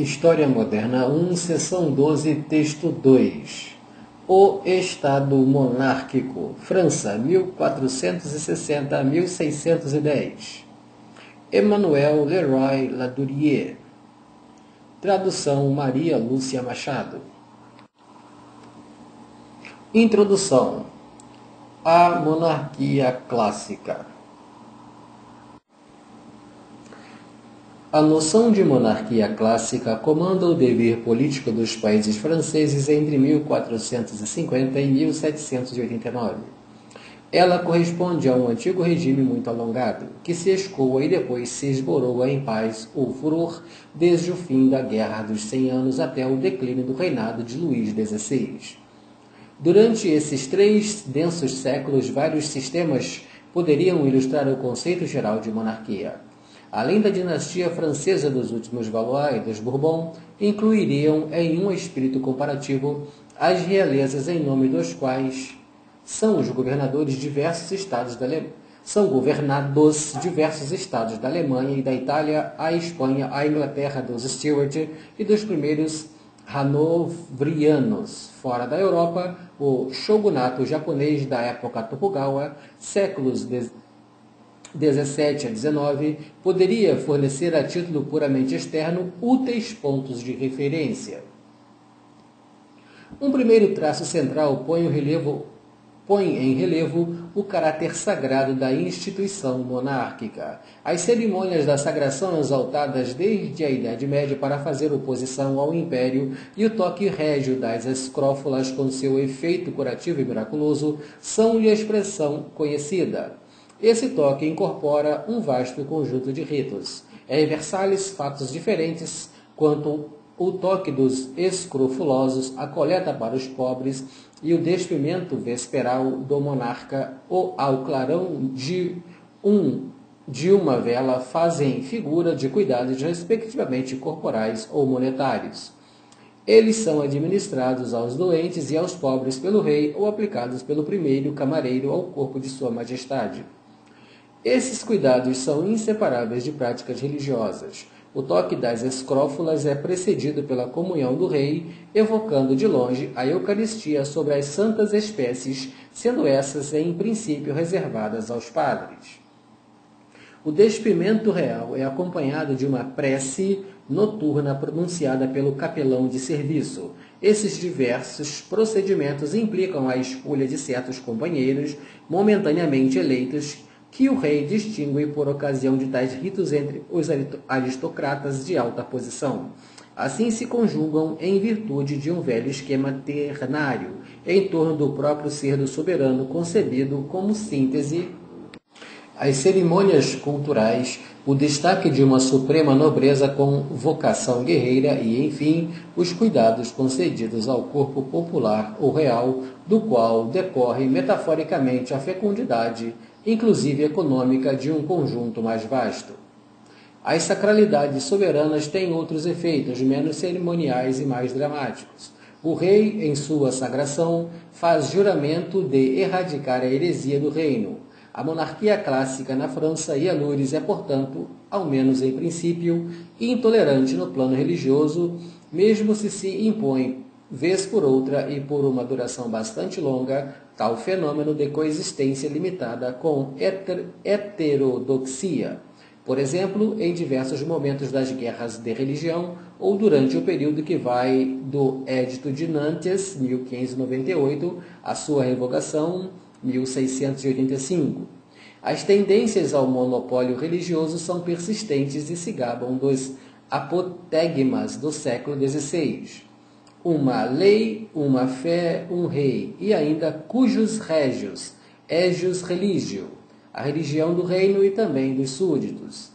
História Moderna 1, Seção 12, Texto 2. O Estado Monárquico. França, 1460 a 1610. Emmanuel Leroy Ladurie. Tradução Maria Lúcia Machado. Introdução. A monarquia clássica. A noção de monarquia clássica comanda o dever político dos países franceses entre 1450 e 1789. Ela corresponde a um antigo regime muito alongado, que se escoa e depois se esboroa em paz ou furor desde o fim da Guerra dos 100 Anos até o declínio do reinado de Luís XVI. Durante esses 3 densos séculos, vários sistemas poderiam ilustrar o conceito geral de monarquia. Além da dinastia francesa dos últimos Valois e dos Bourbon, incluiriam em um espírito comparativo as realezas em nome dos quais são governados diversos estados da Alemanha e da Itália, a Espanha, a Inglaterra dos Stuart e dos primeiros Hanovrianos. Fora da Europa, o shogunato japonês da época Tokugawa, séculos 17 a 19, poderia fornecer a título puramente externo úteis pontos de referência. Um primeiro traço central põe em relevo o caráter sagrado da instituição monárquica. As cerimônias da sagração exaltadas desde a Idade Média para fazer oposição ao Império e o toque régio das escrófulas com seu efeito curativo e miraculoso são-lhe a expressão conhecida. Esse toque incorpora um vasto conjunto de ritos. Em Versalhes, fatos diferentes quanto o toque dos escrofulosos, a coleta para os pobres e o despimento vesperal do monarca ou ao clarão de uma vela fazem figura de cuidados respectivamente corporais ou monetários. Eles são administrados aos doentes e aos pobres pelo rei ou aplicados pelo primeiro camareiro ao corpo de sua majestade. Esses cuidados são inseparáveis de práticas religiosas. O toque das escrófulas é precedido pela comunhão do rei, evocando de longe a Eucaristia sobre as santas espécies, sendo essas, em princípio, reservadas aos padres. O despimento real é acompanhado de uma prece noturna pronunciada pelo capelão de serviço. Esses diversos procedimentos implicam a escolha de certos companheiros momentaneamente eleitos que o rei distingue por ocasião de tais ritos entre os aristocratas de alta posição. Assim se conjugam em virtude de um velho esquema ternário, em torno do próprio ser do soberano concebido como síntese. As cerimônias culturais, o destaque de uma suprema nobreza com vocação guerreira e, enfim, os cuidados concedidos ao corpo popular ou real, do qual decorre metaforicamente a fecundidade, inclusive econômica, de um conjunto mais vasto. As sacralidades soberanas têm outros efeitos, menos cerimoniais e mais dramáticos. O rei, em sua sagração, faz juramento de erradicar a heresia do reino. A monarquia clássica na França e a Loures é, portanto, ao menos em princípio, intolerante no plano religioso, mesmo se impõe, vez por outra e por uma duração bastante longa, tal fenômeno de coexistência limitada com heterodoxia. Por exemplo, em diversos momentos das guerras de religião ou durante o período que vai do Edito de Nantes, 1598, à sua revogação, 1685. As tendências ao monopólio religioso são persistentes e se gabam dos apotegmas do século XVI. Uma lei, uma fé, um rei, e ainda cujus regios, aegius religio, a religião do reino e também dos súditos.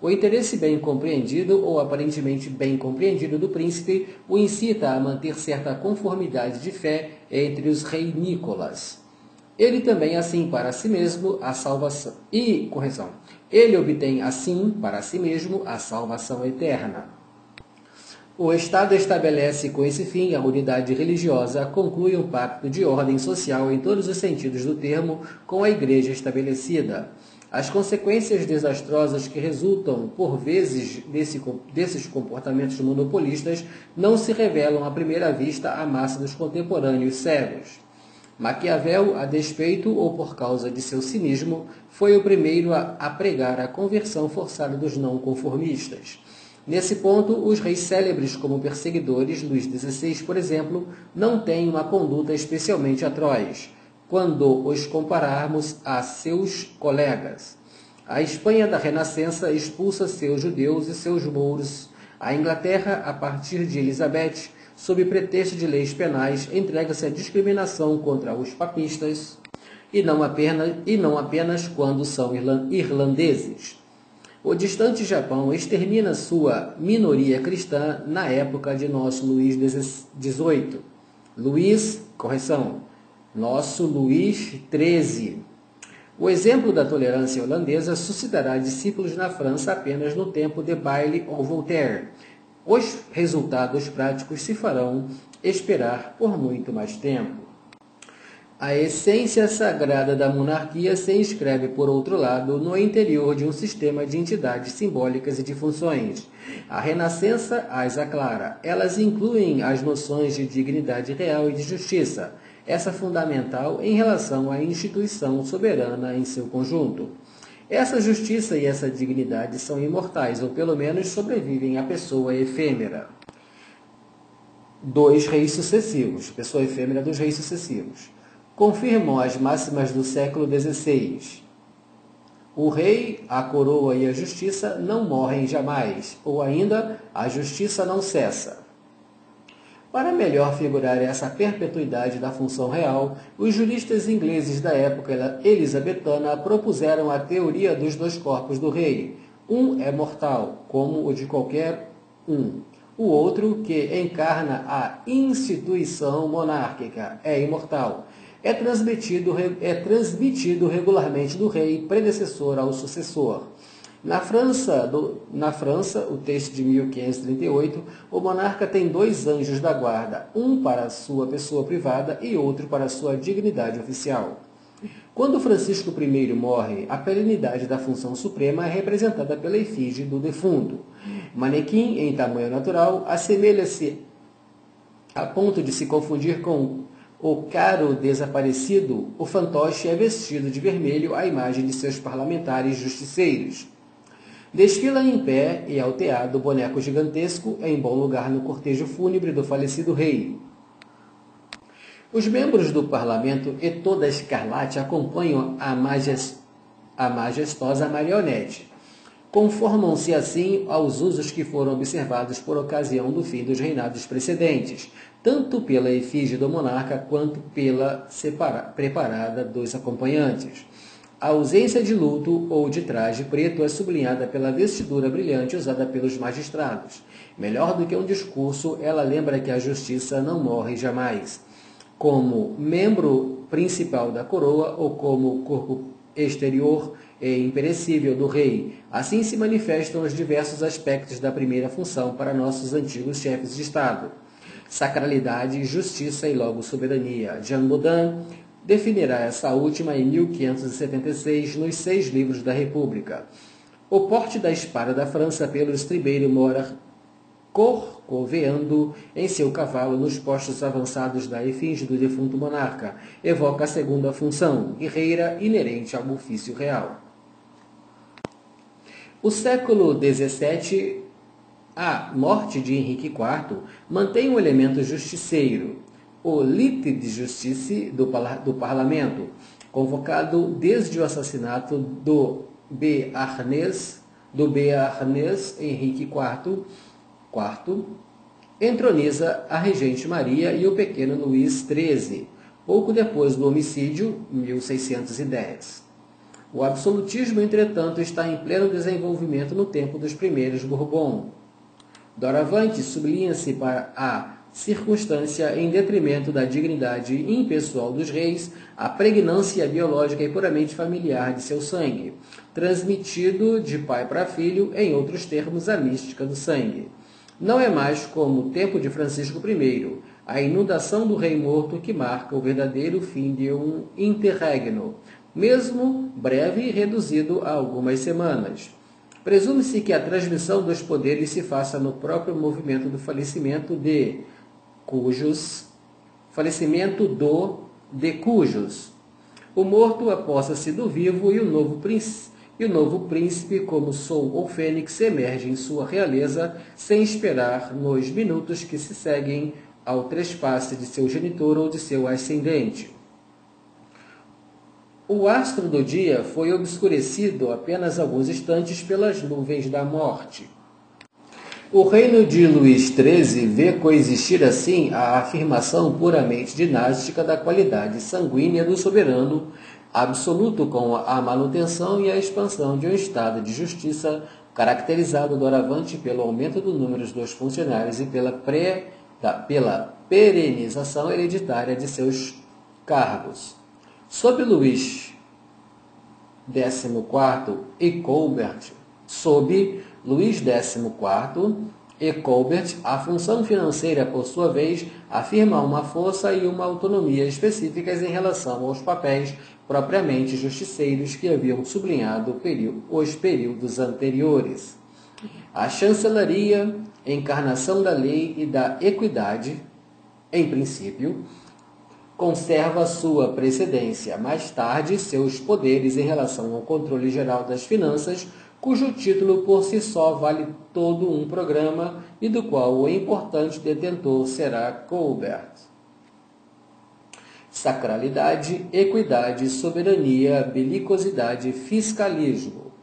O interesse bem compreendido, ou aparentemente bem compreendido do príncipe, o incita a manter certa conformidade de fé entre os reinícolas. Ele também assim para si mesmo a salvação Ele obtém assim para si mesmo a salvação eterna. O Estado estabelece com esse fim a unidade religiosa, conclui um pacto de ordem social em todos os sentidos do termo com a Igreja estabelecida. As consequências desastrosas que resultam, por vezes, desses comportamentos monopolistas não se revelam à primeira vista à massa dos contemporâneos cegos. Maquiavel, a despeito ou por causa de seu cinismo, foi o primeiro a pregar a conversão forçada dos não conformistas. Nesse ponto, os reis célebres como perseguidores, Luís XVI, por exemplo, não têm uma conduta especialmente atroz, quando os compararmos a seus colegas. A Espanha da Renascença expulsa seus judeus e seus mouros. A Inglaterra, a partir de Elizabeth, sob pretexto de leis penais, entrega-se à discriminação contra os papistas, e não apenas quando são irlandeses. O distante Japão extermina sua minoria cristã na época de nosso Luís XVIII. Nosso Luís XIII. O exemplo da tolerância holandesa suscitará discípulos na França apenas no tempo de Bayle ou Voltaire. Os resultados práticos se farão esperar por muito mais tempo. A essência sagrada da monarquia se inscreve, por outro lado, no interior de um sistema de entidades simbólicas e de funções. A Renascença as aclara. Elas incluem as noções de dignidade real e de justiça, essa fundamental em relação à instituição soberana em seu conjunto. Essa justiça e essa dignidade são imortais, ou pelo menos sobrevivem à pessoa efêmera dos reis sucessivos. Pessoa efêmera dos reis sucessivos. Confirmam as máximas do século XVI. O rei, a coroa e a justiça não morrem jamais, ou ainda, a justiça não cessa. Para melhor figurar essa perpetuidade da função real, os juristas ingleses da época elisabetana propuseram a teoria dos dois corpos do rei. Um é mortal, como o de qualquer um. O outro, que encarna a instituição monárquica, é imortal. É transmitido regularmente do rei predecessor ao sucessor. Na França, o texto de 1538, o monarca tem dois anjos da guarda, um para sua pessoa privada e outro para sua dignidade oficial. Quando Francisco I morre, a perenidade da função suprema é representada pela efígie do defunto. Manequim, em tamanho natural, assemelha-se a ponto de se confundir com o caro desaparecido. O fantoche é vestido de vermelho à imagem de seus parlamentares justiceiros. Desfila em pé e alteado o boneco gigantesco em bom lugar no cortejo fúnebre do falecido rei. Os membros do parlamento e toda a escarlate acompanham a majestosa marionete. Conformam-se assim aos usos que foram observados por ocasião do fim dos reinados precedentes, tanto pela efígie do monarca quanto pela preparada dos acompanhantes. A ausência de luto ou de traje preto é sublinhada pela vestidura brilhante usada pelos magistrados. Melhor do que um discurso, ela lembra que a justiça não morre jamais. Como membro principal da coroa ou como corpo exterior e imperecível do rei, assim se manifestam os diversos aspectos da primeira função para nossos antigos chefes de Estado. Sacralidade, justiça e logo soberania. Jean Bodin definirá essa última em 1576 nos 6 livros da República. O porte da espada da França pelo estribeiro mora corcoveando em seu cavalo nos postos avançados da efígie do defunto monarca. Evoca a segunda função, guerreira, inerente ao ofício real. O século XVII, a morte de Henrique IV, mantém um elemento justiceiro, o lit de justice do parlamento, convocado desde o assassinato do Béarnais Henrique IV, entroniza a regente Maria e o pequeno Luís XIII, pouco depois do homicídio, 1610. O absolutismo, entretanto, está em pleno desenvolvimento no tempo dos primeiros Bourbon. Doravante, sublinha-se para a circunstância, em detrimento da dignidade impessoal dos reis, a pregnância biológica e puramente familiar de seu sangue, transmitido de pai para filho, em outros termos, a mística do sangue. Não é mais como o tempo de Francisco I, a inundação do rei morto que marca o verdadeiro fim de um interregno, mesmo breve e reduzido a algumas semanas. Presume-se que a transmissão dos poderes se faça no próprio movimento do falecimento de cujos. O morto aposta-se do vivo e o novo príncipe, como sol ou fênix, emerge em sua realeza sem esperar nos minutos que se seguem ao trespasse de seu genitor ou de seu ascendente. O astro do dia foi obscurecido apenas alguns instantes pelas nuvens da morte. O reino de Luís XIII vê coexistir assim a afirmação puramente dinástica da qualidade sanguínea do soberano absoluto com a manutenção e a expansão de um estado de justiça caracterizado doravante pelo aumento do número dos funcionários e pela perenização hereditária de seus cargos. Sob Luís XIV e Colbert, a função financeira, por sua vez, afirma uma força e uma autonomia específicas em relação aos papéis propriamente justiceiros que haviam sublinhado os períodos anteriores. A chancelaria, encarnação da lei e da equidade, em princípio, conserva sua precedência. Mais tarde, seus poderes em relação ao controle geral das finanças, cujo título por si só vale todo um programa e do qual o importante detentor será Colbert. Sacralidade, equidade, soberania, belicosidade, fiscalismo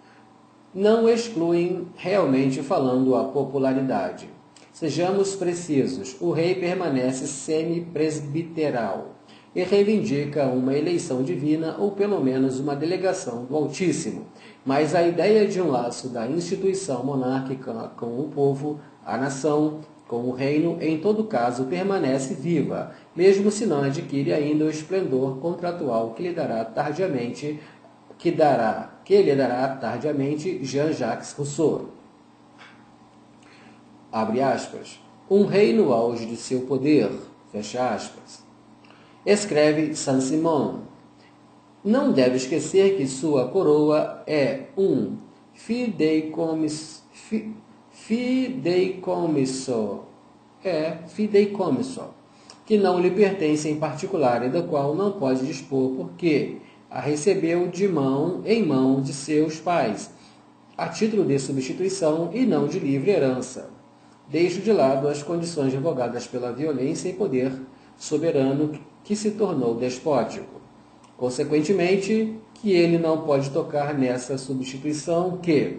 não excluem, realmente falando, a popularidade. Sejamos precisos, o rei permanece semi-presbiteral e reivindica uma eleição divina ou pelo menos uma delegação do Altíssimo. Mas a ideia de um laço da instituição monárquica com o povo, a nação, com o reino, em todo caso, permanece viva, mesmo se não adquire ainda o esplendor contratual que lhe dará tardiamente Jean-Jacques Rousseau. Abre aspas. Um rei no auge de seu poder, fecha aspas. Escreve Saint-Simon. Não deve esquecer que sua coroa é um fideicomisso, que não lhe pertence em particular e da qual não pode dispor porque a recebeu em mão de seus pais, a título de substituição e não de livre herança. Deixo de lado as condições revogadas pela violência e poder soberano que se tornou despótico. Consequentemente, que ele não pode tocar nessa substituição que,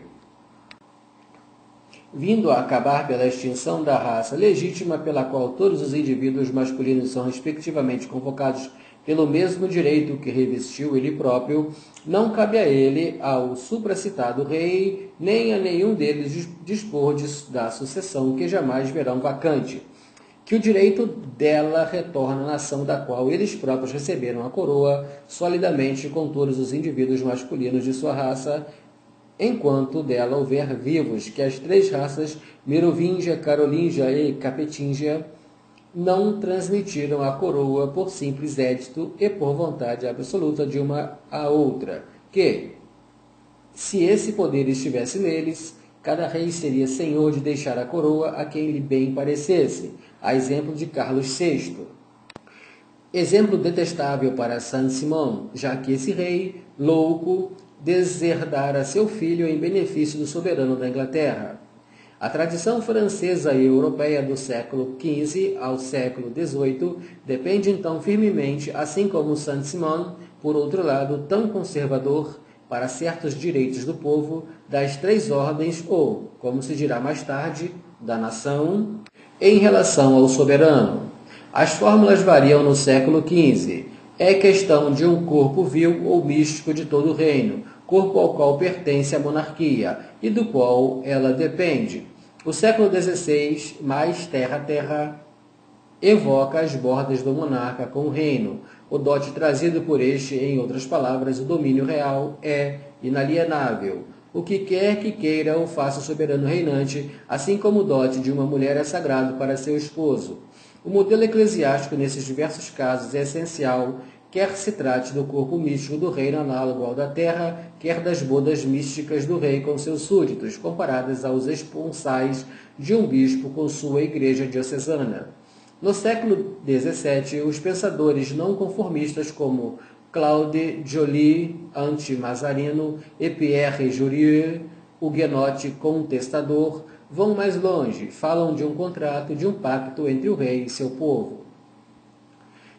vindo a acabar pela extinção da raça legítima pela qual todos os indivíduos masculinos são respectivamente convocados pelo mesmo direito que revestiu ele próprio, não cabe a ele, ao supracitado rei, nem a nenhum deles dispor da sucessão que jamais verão vacante, que o direito dela retorna à nação da qual eles próprios receberam a coroa, solidamente com todos os indivíduos masculinos de sua raça, enquanto dela houver vivos, que as três raças, Merovingia, Carolíngia e Capetingia, não transmitiram a coroa por simples édito e por vontade absoluta de uma à outra, que, se esse poder estivesse neles, cada rei seria senhor de deixar a coroa a quem lhe bem parecesse, a exemplo de Carlos VI. Exemplo detestável para Saint-Simon, já que esse rei, louco, deserdara seu filho em benefício do soberano da Inglaterra. A tradição francesa e europeia do século XV ao século XVIII depende então firmemente, assim como Saint-Simon, por outro lado, tão conservador para certos direitos do povo, das três ordens ou, como se dirá mais tarde, da nação, em relação ao soberano. As fórmulas variam no século XV. É questão de um corpo vil ou místico de todo o reino, corpo ao qual pertence a monarquia e do qual ela depende. O século XVI, mais terra, evoca as bordas do monarca com o reino. O dote trazido por este, em outras palavras, o domínio real, é inalienável. O que quer que queira o faça o soberano reinante, assim como o dote de uma mulher é sagrado para seu esposo. O modelo eclesiástico nesses diversos casos é essencial, quer se trate do corpo místico do reino análogo ao da terra, quer das bodas místicas do rei com seus súditos, comparadas aos esponsais de um bispo com sua igreja diocesana. No século XVII, os pensadores não conformistas como Claude Joly, anti-Mazarino, e Pierre Jurieu, huguenote contestador, vão mais longe, falam de um contrato, de um pacto entre o rei e seu povo.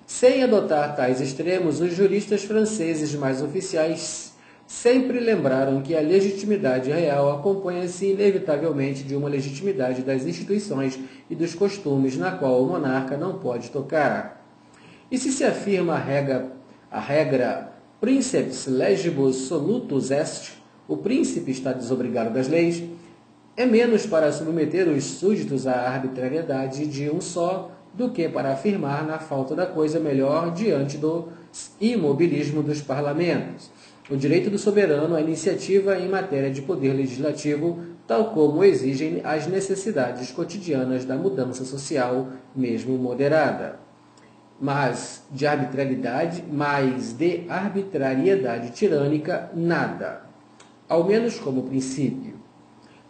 Sem adotar tais extremos, os juristas franceses mais oficiais sempre lembraram que a legitimidade real acompanha-se inevitavelmente de uma legitimidade das instituições e dos costumes na qual o monarca não pode tocar. E se afirma a regra princeps legibus solutus est, o príncipe está desobrigado das leis, é menos para submeter os súditos à arbitrariedade de um só do que para afirmar na falta da coisa melhor diante do imobilismo dos parlamentos o direito do soberano à iniciativa em matéria de poder legislativo, tal como exigem as necessidades cotidianas da mudança social, mesmo moderada. Mas de arbitrariedade tirânica, nada. Ao menos como princípio.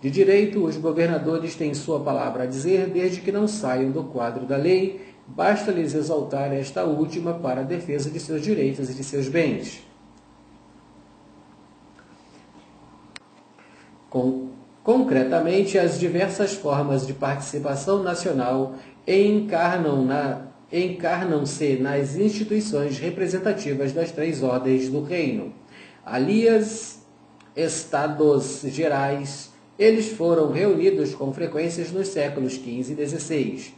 De direito, os governadores têm sua palavra a dizer desde que não saiam do quadro da lei, basta-lhes exaltar esta última para a defesa de seus direitos e de seus bens. Concretamente, as diversas formas de participação nacional encarnam-se nas instituições representativas das três ordens do reino. Alias, Estados Gerais, eles foram reunidos com frequências nos séculos XV e XVI.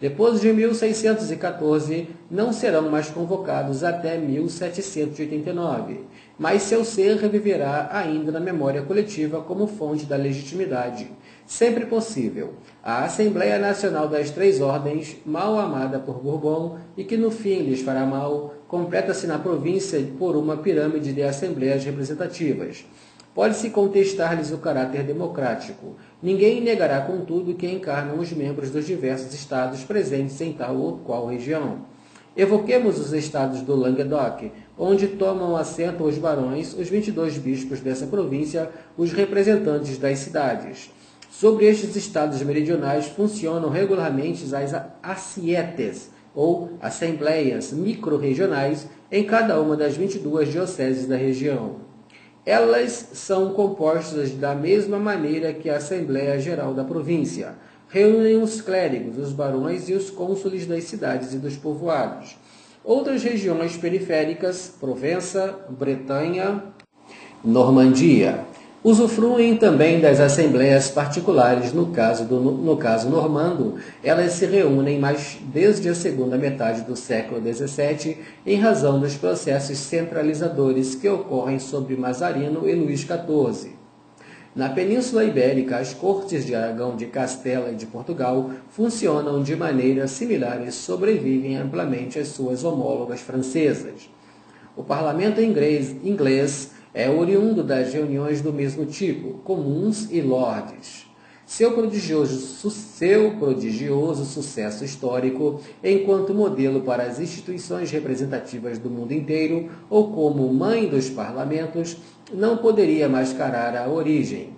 Depois de 1614, não serão mais convocados até 1789, mas seu ser reviverá ainda na memória coletiva como fonte da legitimidade, sempre possível. A Assembleia Nacional das Três Ordens, mal amada por Bourbon e que no fim lhes fará mal, completa-se na província por uma pirâmide de assembleias representativas. Pode-se contestar-lhes o caráter democrático. Ninguém negará, contudo, que encarnam os membros dos diversos estados presentes em tal ou qual região. Evoquemos os estados do Languedoc, onde tomam assento os barões, os 22 bispos dessa província, os representantes das cidades. Sobre estes estados meridionais funcionam regularmente as assietes, ou assembleias micro-regionais, em cada uma das 22 dioceses da região. Elas são compostas da mesma maneira que a Assembleia Geral da província. Reúnem os clérigos, os barões e os cônsules das cidades e dos povoados. Outras regiões periféricas, Provença, Bretanha, Normandia, usufruem também das assembleias particulares. No caso normando, elas se reúnem mais desde a segunda metade do século XVII, em razão dos processos centralizadores que ocorrem sobre Mazarino e Luís XIV. Na Península Ibérica, as cortes de Aragão, de Castela e de Portugal funcionam de maneira similar e sobrevivem amplamente às suas homólogas francesas. O parlamento inglês é oriundo das reuniões do mesmo tipo, comuns e lordes. Seu prodigioso sucesso histórico, enquanto modelo para as instituições representativas do mundo inteiro, ou como mãe dos parlamentos, não poderia mascarar a origem.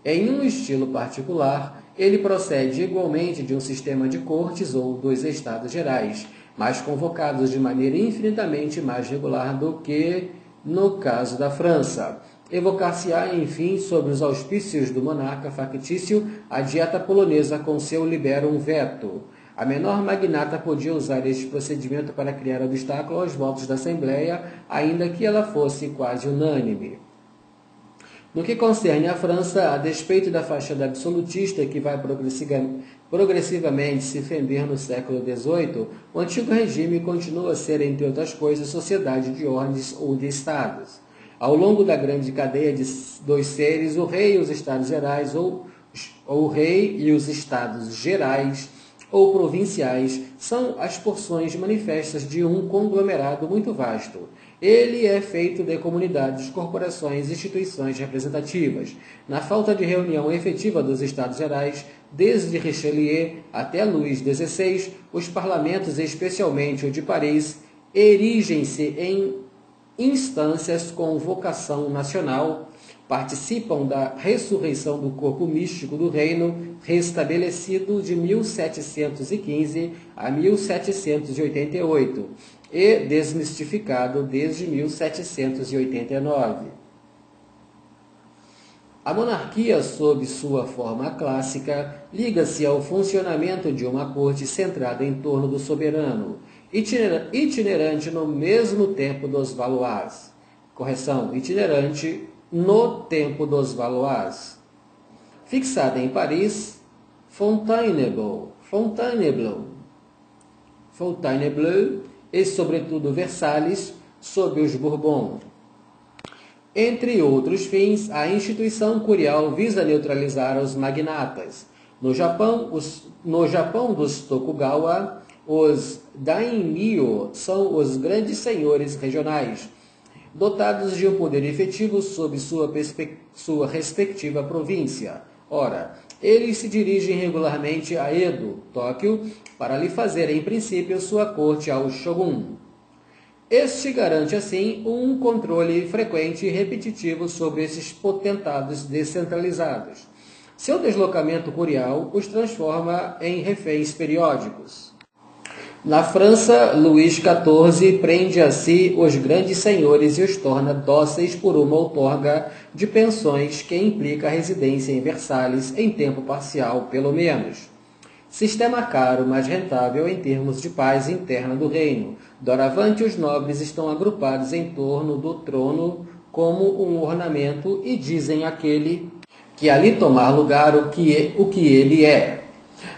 Em um estilo particular, ele procede igualmente de um sistema de cortes ou dos estados gerais, mas convocados de maneira infinitamente mais regular do que no caso da França. Evocar-se-á, enfim, sob os auspícios do monarca factício, a dieta polonesa com seu liberum veto. A menor magnata podia usar este procedimento para criar obstáculo aos votos da Assembleia, ainda que ela fosse quase unânime. No que concerne à França, a despeito da fachada absolutista que vai progressivamente se fender no século XVIII, o antigo regime continua a ser, entre outras coisas, sociedade de ordens ou de estados. Ao longo da grande cadeia dos seres, o rei e os estados gerais, ou o rei e os estados gerais ou provinciais, são as porções manifestas de um conglomerado muito vasto. Ele é feito de comunidades, corporações e instituições representativas. Na falta de reunião efetiva dos Estados Gerais, desde Richelieu até Luís XVI, os parlamentos, especialmente o de Paris, erigem-se em instâncias com vocação nacional, participam da ressurreição do corpo místico do reino, restabelecido de 1715 a 1788 e desmistificado desde 1789. A monarquia, sob sua forma clássica, liga-se ao funcionamento de uma corte centrada em torno do soberano, itinerante no mesmo tempo dos Valois. Correção, itinerante no tempo dos Valois. Fixada em Paris, Fontainebleau e, sobretudo, Versalhes, sob os Bourbons. Entre outros fins, a instituição curial visa neutralizar os magnatas. No Japão dos Tokugawa, os daimyo são os grandes senhores regionais, dotados de um poder efetivo sob sua respectiva província. Ora, eles se dirigem regularmente a Edo, Tóquio, para lhe fazer, em princípio, sua corte ao shogun. Este garante, assim, um controle frequente e repetitivo sobre esses potentados descentralizados. Seu deslocamento curial os transforma em reféns periódicos. Na França, Luís XIV prende a si os grandes senhores e os torna dóceis por uma outorga de pensões que implica a residência em Versalhes em tempo parcial, pelo menos. Sistema caro, mas rentável em termos de paz interna do reino. Doravante, os nobres estão agrupados em torno do trono como um ornamento e dizem àquele que ali tomar lugar o que ele é.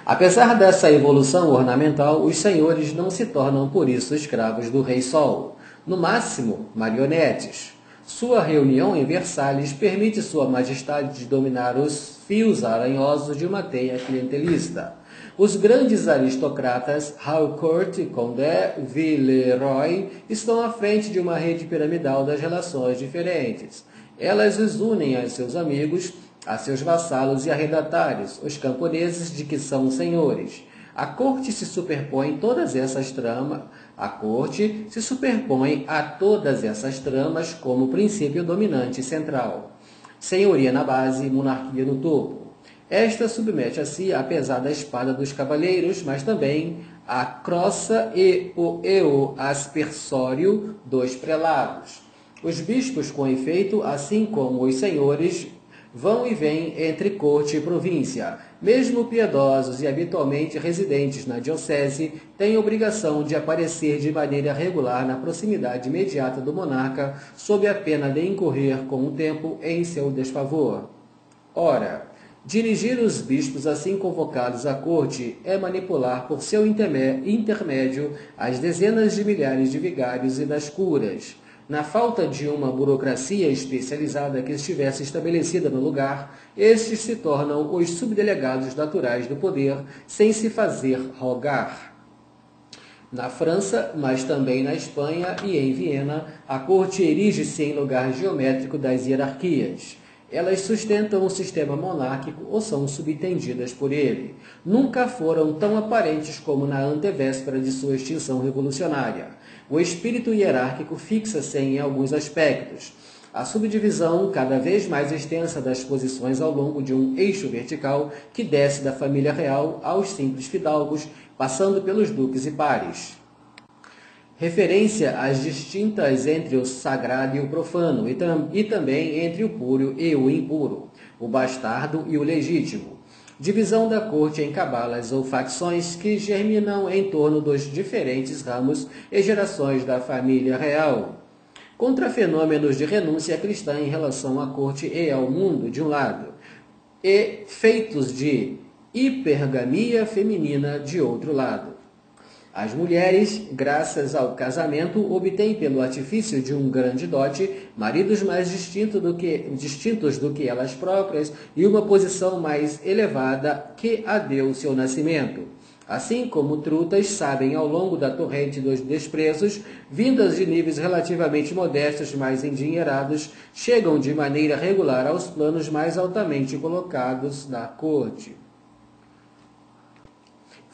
Apesar dessa evolução ornamental, os senhores não se tornam por isso escravos do Rei Sol. No máximo, marionetes. Sua reunião em Versalhes permite Sua Majestade de dominar os fios aranhosos de uma teia clientelista. Os grandes aristocratas, Harcourt, Condé, Villeroy, estão à frente de uma rede piramidal das relações diferentes. Elas os unem a seus amigos, a seus vassalos e arrendatários, os camponeses de que são senhores. A corte se superpõe a todas essas tramas como princípio dominante central. Senhoria na base, monarquia no topo. Esta submete a si a pesada espada dos cavalheiros, mas também a crossa e o aspersório dos prelados. Os bispos, com efeito, assim como os senhores, vão e vêm entre corte e província. Mesmo piedosos e habitualmente residentes na diocese têm obrigação de aparecer de maneira regular na proximidade imediata do monarca, sob a pena de incorrer com o tempo em seu desfavor. Ora, dirigir os bispos assim convocados à corte é manipular por seu intermédio as dezenas de milhares de vigários e das curas. Na falta de uma burocracia especializada que estivesse estabelecida no lugar, estes se tornam os subdelegados naturais do poder, sem se fazer rogar. Na França, mas também na Espanha e em Viena, a corte erige-se em lugar geométrico das hierarquias. Elas sustentam o sistema monárquico ou são subtendidas por ele. Nunca foram tão aparentes como na antevéspera de sua extinção revolucionária. O espírito hierárquico fixa-se em alguns aspectos. A subdivisão cada vez mais extensa das posições ao longo de um eixo vertical que desce da família real aos simples fidalgos, passando pelos duques e pares. Referência às distintas entre o sagrado e o profano, e também entre o puro e o impuro, o bastardo e o legítimo. Divisão da corte em cabalas ou facções que germinam em torno dos diferentes ramos e gerações da família real. Contra fenômenos de renúncia cristã em relação à corte e ao mundo, de um lado, e feitos de hipergamia feminina, de outro lado. As mulheres, graças ao casamento, obtêm pelo artifício de um grande dote maridos mais distintos do que elas próprias e uma posição mais elevada que a deu seu nascimento. Assim como trutas sabem ao longo da torrente dos desprezos, vindas de níveis relativamente modestos, mais endinheirados, chegam de maneira regular aos planos mais altamente colocados da corte.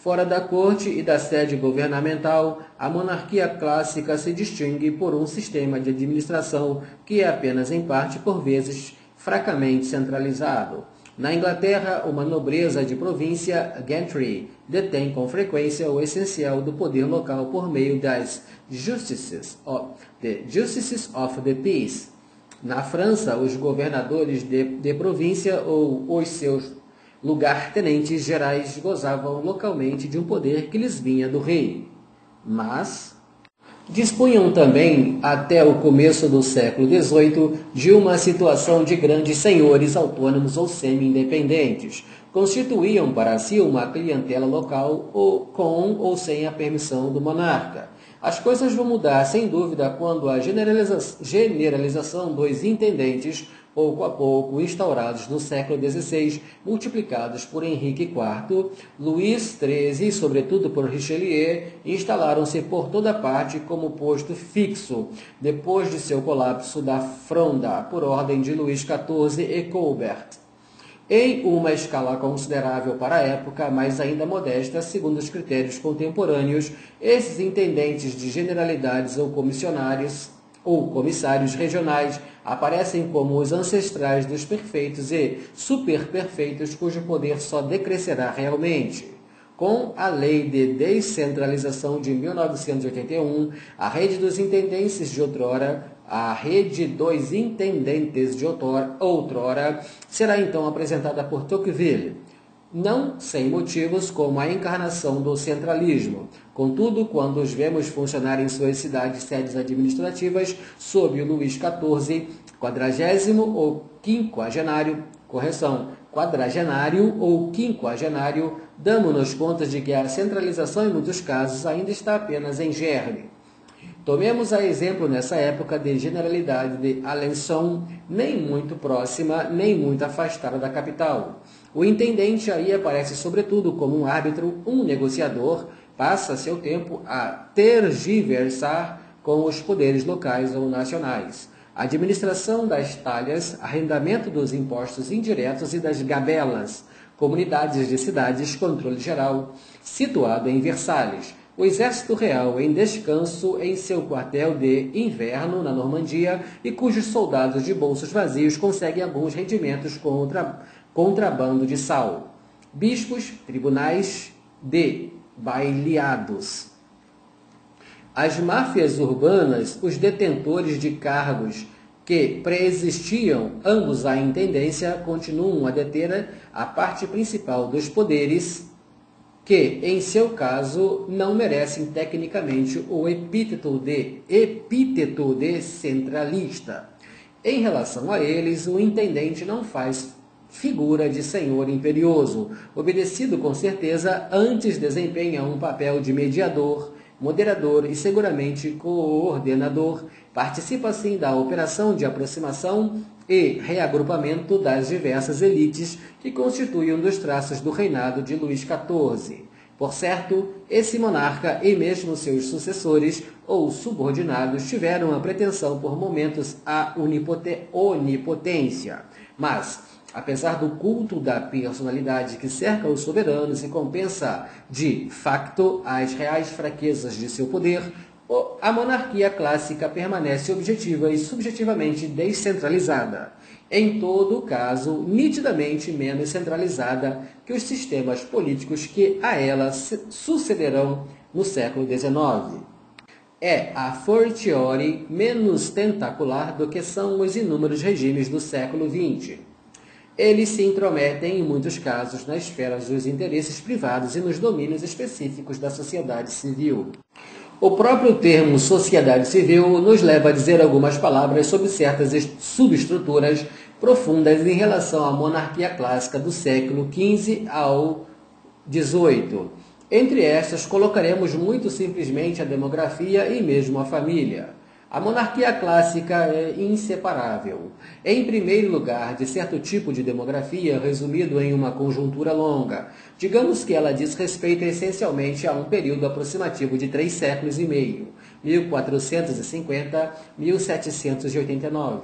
Fora da corte e da sede governamental, a monarquia clássica se distingue por um sistema de administração que é apenas em parte, por vezes, fracamente centralizado. Na Inglaterra, uma nobreza de província, gentry, detém com frequência o essencial do poder local por meio das Justices of the Peace. Na França, os governadores de província ou os seus lugar-tenentes gerais gozavam localmente de um poder que lhes vinha do rei, mas dispunham também, até o começo do século XVIII, de uma situação de grandes senhores autônomos ou semi-independentes. Constituíam para si uma clientela local com ou sem a permissão do monarca. As coisas vão mudar, sem dúvida, quando a generalização dos intendentes, pouco a pouco instaurados no século XVI, multiplicados por Henrique IV, Luís XIII e, sobretudo, por Richelieu, instalaram-se por toda parte como posto fixo, depois de seu colapso da Fronda, por ordem de Luís XIV e Colbert. Em uma escala considerável para a época, mas ainda modesta, segundo os critérios contemporâneos, esses intendentes de generalidades ou comissários regionais aparecem como os ancestrais dos perfeitos e superperfeitos, cujo poder só decrescerá realmente. Com a Lei de Descentralização de 1981, a rede dos intendentes de outrora será então apresentada por Tocqueville, não sem motivos como a encarnação do centralismo. Contudo, quando os vemos funcionar em suas cidades sedes administrativas, sob o Luís XIV, quadragenário ou quinquagenário, damos-nos conta de que a centralização, em muitos casos, ainda está apenas em germe. Tomemos a exemplo nessa época de generalidade de Alençon, nem muito próxima, nem muito afastada da capital. O intendente aí aparece sobretudo como um árbitro, um negociador, passa seu tempo a tergiversar com os poderes locais ou nacionais. Administração das talhas, arrendamento dos impostos indiretos e das gabelas, comunidades de cidades, controle geral, situado em Versalhes. O exército real em descanso em seu quartel de inverno na Normandia e cujos soldados de bolsos vazios conseguem alguns rendimentos contra contrabando de sal. Bispos, tribunais de bailiados. As máfias urbanas, os detentores de cargos que preexistiam ambos à intendência, continuam a deter a parte principal dos poderes que, em seu caso, não merecem tecnicamente o epíteto de centralista. Em relação a eles, o intendente não faz figura de senhor imperioso, obedecido com certeza, antes desempenha um papel de mediador, moderador e seguramente coordenador. Participa assim da operação de aproximação e reagrupamento das diversas elites que constituem um dos traços do reinado de Luís XIV. Por certo, esse monarca e mesmo seus sucessores ou subordinados tiveram a pretensão por momentos à onipotência. Mas, apesar do culto da personalidade que cerca os soberanos e compensa de facto as reais fraquezas de seu poder, a monarquia clássica permanece objetiva e subjetivamente descentralizada. Em todo caso, nitidamente menos centralizada que os sistemas políticos que a ela sucederão no século XIX. É, a fortiori, menos tentacular do que são os inúmeros regimes do século XX. Eles se intrometem, em muitos casos, nas esferas dos interesses privados e nos domínios específicos da sociedade civil. O próprio termo sociedade civil nos leva a dizer algumas palavras sobre certas subestruturas profundas em relação à monarquia clássica do século XV ao XVIII. Entre estas, colocaremos muito simplesmente a demografia e mesmo a família. A monarquia clássica é inseparável, em primeiro lugar, de certo tipo de demografia resumido em uma conjuntura longa. Digamos que ela diz respeito essencialmente a um período aproximativo de 3 séculos e meio, 1450-1789.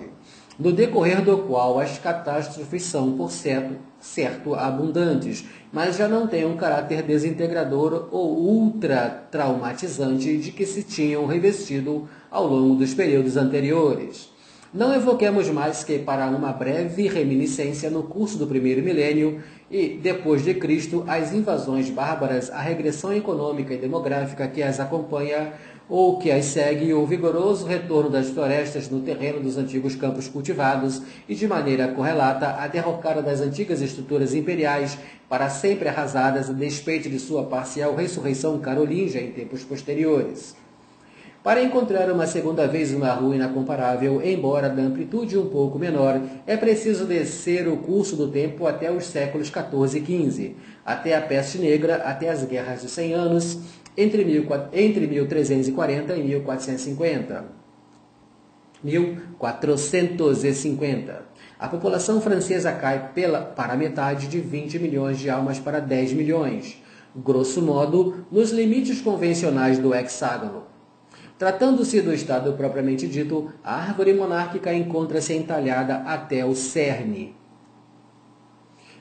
no decorrer do qual as catástrofes são, por certo, abundantes, mas já não têm um caráter desintegrador ou ultra-traumatizante de que se tinham revestido ao longo dos períodos anteriores. Não evoquemos mais que para uma breve reminiscência no curso do primeiro milênio e, depois de Cristo, as invasões bárbaras, a regressão econômica e demográfica que as acompanha ou que as segue, o vigoroso retorno das florestas no terreno dos antigos campos cultivados e, de maneira correlata, a derrocada das antigas estruturas imperiais para sempre arrasadas a despeito de sua parcial ressurreição carolíngia em tempos posteriores. Para encontrar uma segunda vez uma ruína comparável, embora da amplitude um pouco menor, é preciso descer o curso do tempo até os séculos XIV e XV, até a Peste Negra, até as Guerras dos 100 Anos, entre 1340 e 1450. 1450. A população francesa cai para a metade de 20 milhões de almas para 10 milhões, grosso modo, nos limites convencionais do hexágono. Tratando-se do Estado propriamente dito, a árvore monárquica encontra-se entalhada até o cerne.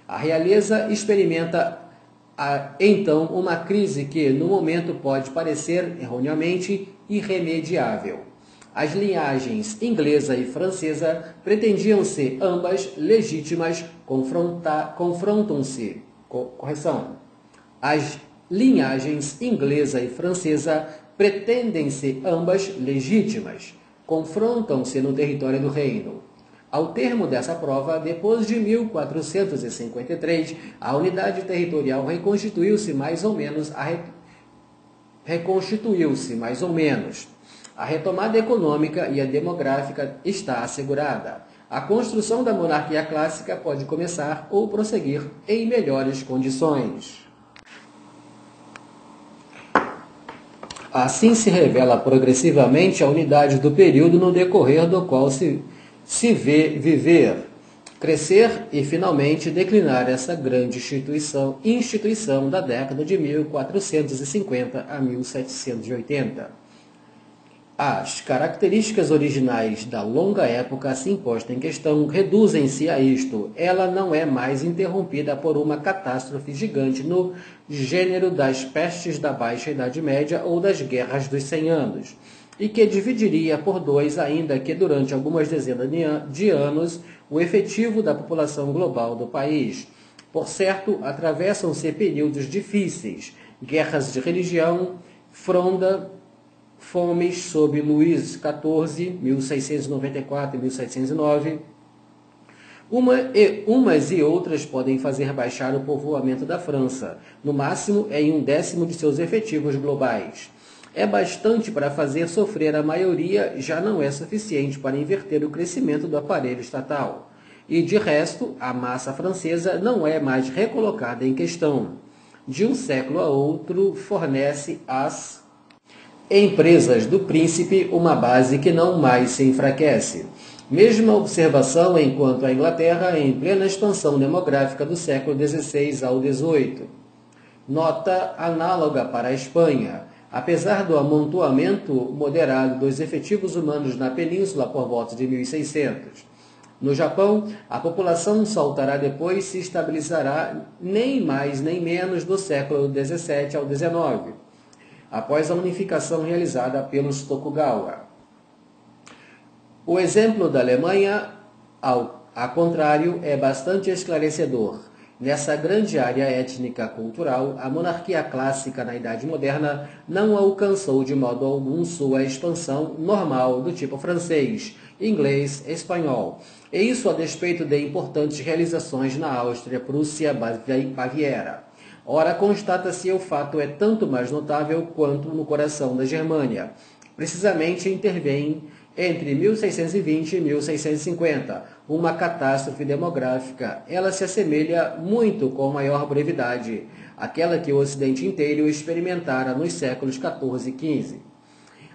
A realeza experimenta, então, uma crise que, no momento, pode parecer, erroneamente, irremediável. As linhagens inglesa e francesa pretendiam ser ambas legítimas, confrontam-se. Correção. As linhagens inglesa e francesa pretendem-se ambas legítimas, confrontam-se no território do reino. Ao termo dessa prova, depois de 1453, a unidade territorial reconstituiu-se mais ou menos. A retomada econômica e a demográfica está assegurada. A construção da monarquia clássica pode começar ou prosseguir em melhores condições. Assim se revela progressivamente a unidade do período no decorrer do qual se vê viver, crescer e finalmente declinar essa grande instituição da década de 1450 a 1780. As características originais da longa época assim posta em questão reduzem-se a isto. Ela não é mais interrompida por uma catástrofe gigante no gênero das pestes da Baixa Idade Média ou das Guerras dos 100 Anos, e que dividiria por dois, ainda que durante algumas dezenas de anos, o efetivo da população global do país. Por certo, atravessam-se períodos difíceis, guerras de religião, fomes sob Luís XIV, 1694 e 1709. Umas e outras podem fazer baixar o povoamento da França, no máximo em 1/10 de seus efetivos globais. É bastante para fazer sofrer a maioria, já não é suficiente para inverter o crescimento do aparelho estatal. E, de resto, a massa francesa não é mais recolocada em questão. De um século a outro, fornece às empresas do príncipe uma base que não mais se enfraquece. Mesma observação enquanto a Inglaterra em plena expansão demográfica do século XVI ao XVIII. Nota análoga para a Espanha. Apesar do amontoamento moderado dos efetivos humanos na península por volta de 1600. No Japão, a população saltará depois e se estabilizará nem mais nem menos do século XVII ao XIX, após a unificação realizada pelos Tokugawa. O exemplo da Alemanha, ao contrário, é bastante esclarecedor. Nessa grande área étnica cultural, a monarquia clássica na Idade Moderna não alcançou de modo algum sua expansão normal do tipo francês, inglês, espanhol, e isso a despeito de importantes realizações na Áustria, Prússia e Baviera. Ora, constata-se o fato é tanto mais notável quanto no coração da Germânia. Precisamente intervém entre 1620 e 1650, uma catástrofe demográfica. Ela se assemelha muito com maior brevidade àquela que o Ocidente inteiro experimentara nos séculos XIV e XV.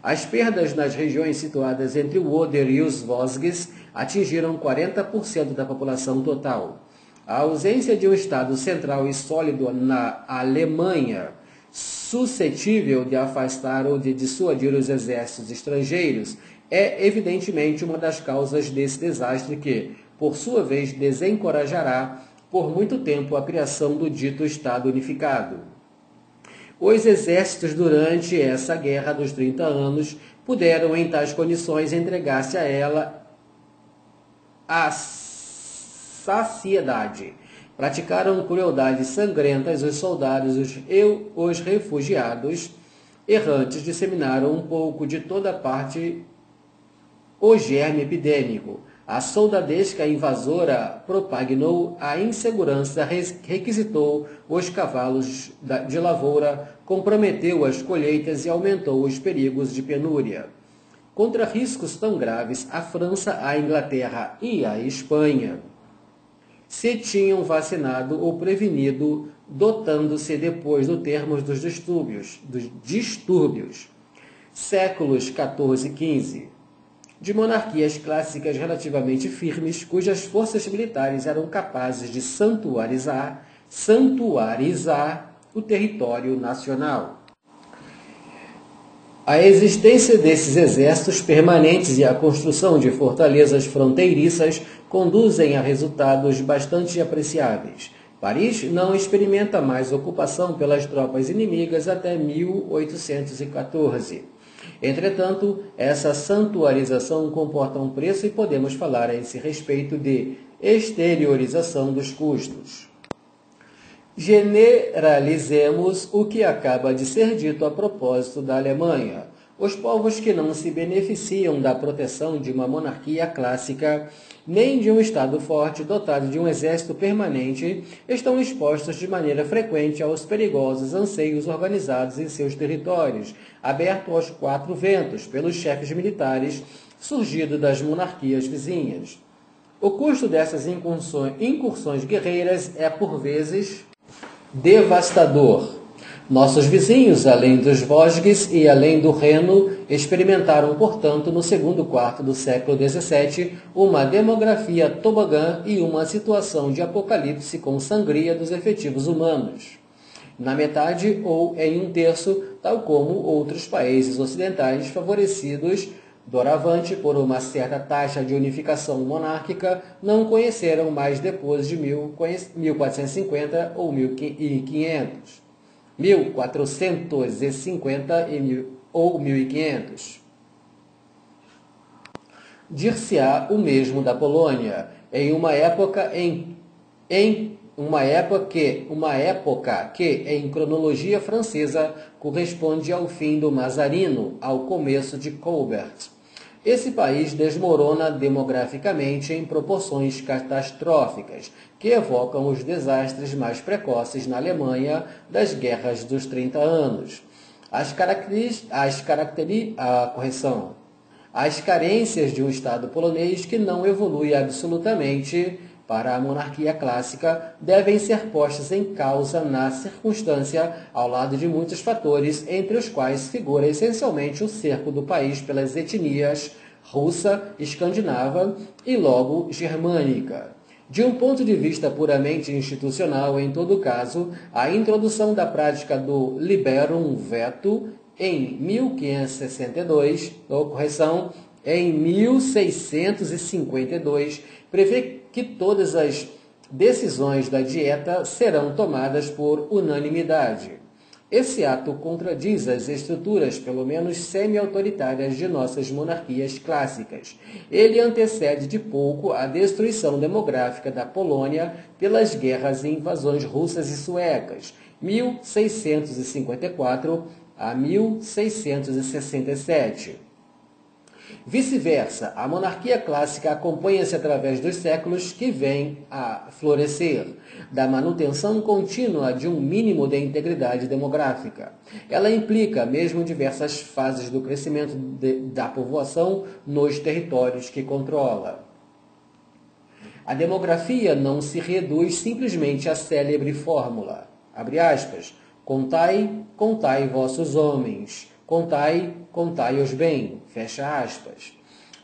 As perdas nas regiões situadas entre o Oder e os Vosges atingiram 40% da população total. A ausência de um Estado central e sólido na Alemanha, suscetível de afastar ou de dissuadir os exércitos estrangeiros, é evidentemente uma das causas desse desastre que, por sua vez, desencorajará por muito tempo a criação do dito Estado unificado. Os exércitos durante essa Guerra dos 30 anos puderam, em tais condições, entregar-se a ela a saciedade. Praticaram crueldades sangrentas os soldados e os refugiados errantes disseminaram um pouco de toda parte o germe epidêmico. A soldadesca invasora propagnou a insegurança, requisitou os cavalos de lavoura, comprometeu as colheitas e aumentou os perigos de penúria. Contra riscos tão graves, a França, a Inglaterra e a Espanha se tinham vacinado ou prevenido, dotando-se depois do termo dos distúrbios. Séculos XIV e XV. De monarquias clássicas relativamente firmes, cujas forças militares eram capazes de santuarizar o território nacional. A existência desses exércitos permanentes e a construção de fortalezas fronteiriças conduzem a resultados bastante apreciáveis. Paris não experimenta mais ocupação pelas tropas inimigas até 1814. Entretanto, essa santuarização comporta um preço e podemos falar a esse respeito de exteriorização dos custos. Generalizemos o que acaba de ser dito a propósito da Alemanha. Os povos que não se beneficiam da proteção de uma monarquia clássica, nem de um Estado forte dotado de um exército permanente, estão expostos de maneira frequente aos perigosos anseios organizados em seus territórios, abertos aos quatro ventos, pelos chefes militares surgidos das monarquias vizinhas. O custo dessas incursões guerreiras é, por vezes, devastador. Nossos vizinhos, além dos Vosges e além do Reno, experimentaram, portanto, no segundo quarto do século XVII, uma demografia tobogã e uma situação de apocalipse com sangria dos efetivos humanos. Na metade ou em um terço, tal como outros países ocidentais favorecidos doravante por uma certa taxa de unificação monárquica, não conheceram mais depois de 1450 ou 1500. 1450 ou 1500. Dir-se-á o mesmo da Polônia, em uma época que, em cronologia francesa, corresponde ao fim do Mazarino, ao começo de Colbert. Esse país desmorona demograficamente em proporções catastróficas, que evocam os desastres mais precoces na Alemanha das guerras dos 30 anos. As carências de um Estado polonês que não evolui absolutamente para a monarquia clássica devem ser postas em causa na circunstância, ao lado de muitos fatores, entre os quais figura essencialmente o cerco do país pelas etnias russa, escandinava e logo germânica. De um ponto de vista puramente institucional, em todo caso, a introdução da prática do liberum veto em 1562, em 1652, prevê que todas as decisões da Dieta serão tomadas por unanimidade. Esse ato contradiz as estruturas, pelo menos semi-autoritárias, de nossas monarquias clássicas. Ele antecede de pouco a destruição demográfica da Polônia pelas guerras e invasões russas e suecas, 1654 a 1667. Vice-versa, a monarquia clássica acompanha-se através dos séculos que vêm a florescer, da manutenção contínua de um mínimo de integridade demográfica. Ela implica mesmo diversas fases do crescimento da povoação nos territórios que controla. A demografia não se reduz simplesmente à célebre fórmula, abre aspas, contai, contai vossos homens, contai, contai-os bem, fecha aspas.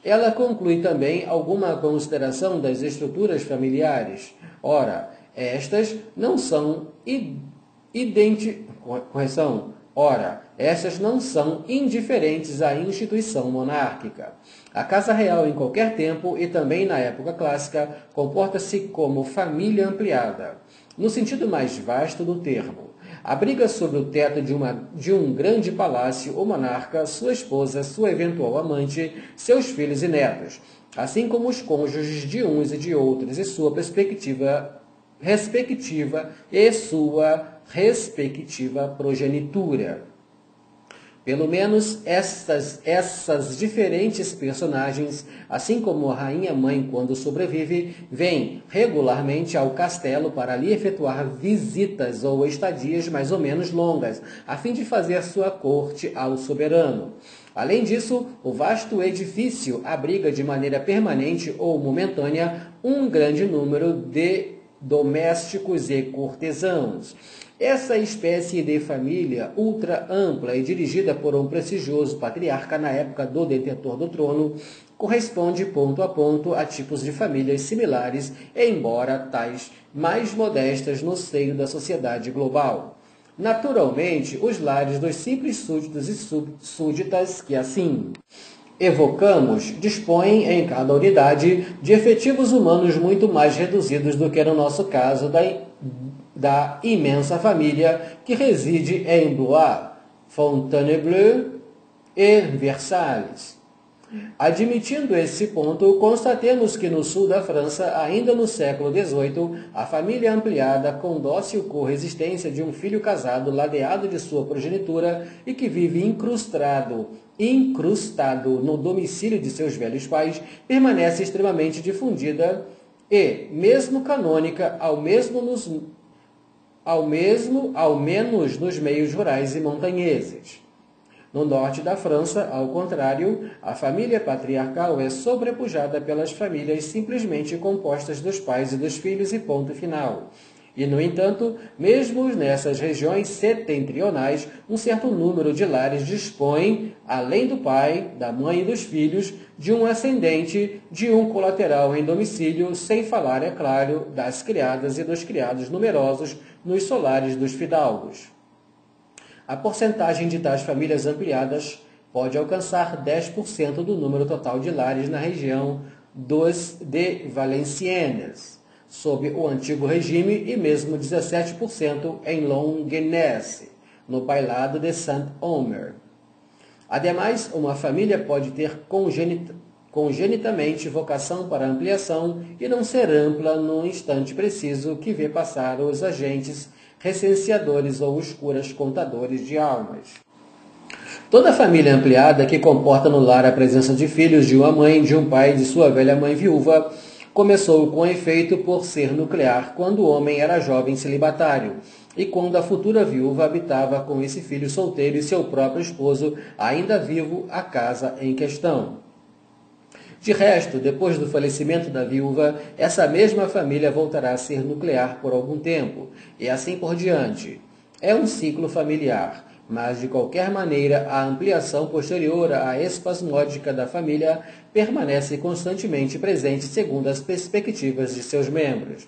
Ela conclui também alguma consideração das estruturas familiares. Ora, estas não são Ora, estas não são indiferentes à instituição monárquica. A Casa Real, em qualquer tempo, e também na época clássica, comporta-se como família ampliada, no sentido mais vasto do termo. Abriga sob o teto de um grande palácio o monarca, sua esposa, sua eventual amante, seus filhos e netos, assim como os cônjuges de uns e de outros, e sua respectiva progenitura. Pelo menos essas diferentes personagens, assim como a rainha-mãe quando sobrevive, vêm regularmente ao castelo para ali efetuar visitas ou estadias mais ou menos longas, a fim de fazer sua corte ao soberano. Além disso, o vasto edifício abriga de maneira permanente ou momentânea um grande número de domésticos e cortesãos. Essa espécie de família ultra ampla e dirigida por um prestigioso patriarca na época do detentor do trono corresponde ponto a ponto a tipos de famílias similares, embora tais mais modestas no seio da sociedade global. Naturalmente, os lares dos simples súditos e súditas que assim evocamos dispõem em cada unidade de efetivos humanos muito mais reduzidos do que no nosso caso da imensa família que reside em Blois, Fontainebleau e Versalhes. Admitindo esse ponto, constatemos que no sul da França, ainda no século XVIII, a família ampliada, com dócil corresistência de um filho casado, ladeado de sua progenitura e que vive incrustado no domicílio de seus velhos pais, permanece extremamente difundida e, mesmo canônica, ao menos nos meios rurais e montanheses. No norte da França, ao contrário, a família patriarcal é sobrepujada pelas famílias simplesmente compostas dos pais e dos filhos e ponto final. E, no entanto, mesmo nessas regiões setentrionais, um certo número de lares dispõe, além do pai, da mãe e dos filhos, de um ascendente, de um colateral em domicílio, sem falar, é claro, das criadas e dos criados numerosos nos solares dos fidalgos. A porcentagem de tais famílias ampliadas pode alcançar 10% do número total de lares na região de Valenciennes, sob o antigo regime, e mesmo 17% em Longuenesse, no bailado de Saint-Omer. Ademais, uma família pode ter congenitamente vocação para ampliação e não ser ampla no instante preciso que vê passar os agentes recenseadores ou os curas contadores de almas. Toda família ampliada que comporta no lar a presença de filhos de uma mãe, de um pai e de sua velha mãe viúva começou com efeito por ser nuclear quando o homem era jovem celibatário e quando a futura viúva habitava com esse filho solteiro e seu próprio esposo ainda vivo a casa em questão. De resto, depois do falecimento da viúva, essa mesma família voltará a ser nuclear por algum tempo, e assim por diante. É um ciclo familiar, mas de qualquer maneira a ampliação posterior à espasmódica da família permanece constantemente presente segundo as perspectivas de seus membros,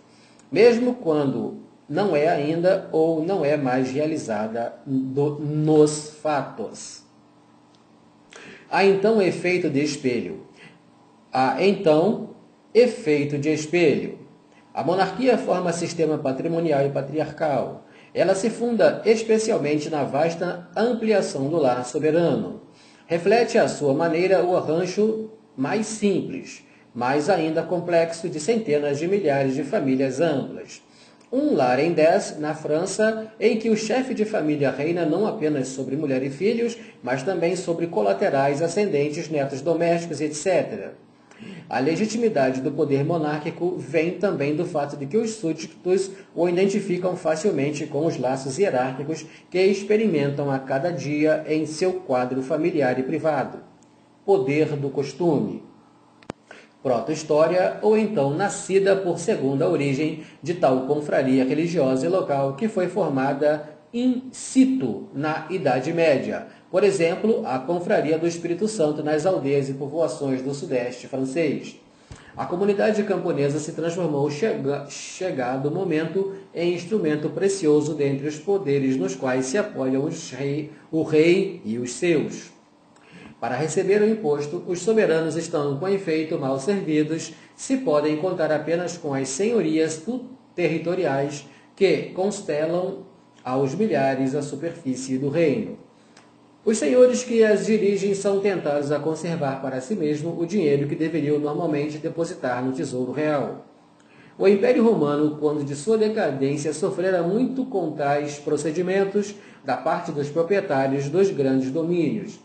mesmo quando não é ainda ou não é mais realizada nos fatos. Há então efeito de espelho. A monarquia forma sistema patrimonial e patriarcal. Ela se funda especialmente na vasta ampliação do lar soberano. Reflete à sua maneira o arranjo mais simples, mas ainda complexo de centenas de milhares de famílias amplas. Um lar em 10 na França, em que o chefe de família reina não apenas sobre mulher e filhos, mas também sobre colaterais, ascendentes, netos domésticos, etc. A legitimidade do poder monárquico vem também do fato de que os súditos o identificam facilmente com os laços hierárquicos que experimentam a cada dia em seu quadro familiar e privado. Poder do costume. Proto-história, ou então nascida por segunda origem de tal confraria religiosa e local que foi formada in situ na Idade Média. Por exemplo, a confraria do Espírito Santo nas aldeias e povoações do sudeste francês. A comunidade camponesa se transformou, chegado o momento, em instrumento precioso dentre os poderes nos quais se apoiam o rei e os seus. Para receber o imposto, os soberanos estão, com efeito, mal servidos, se podem contar apenas com as senhorias territoriais que constelam aos milhares a superfície do reino. Os senhores que as dirigem são tentados a conservar para si mesmo o dinheiro que deveriam normalmente depositar no tesouro real. O Império Romano, quando de sua decadência, sofrera muito com tais procedimentos da parte dos proprietários dos grandes domínios.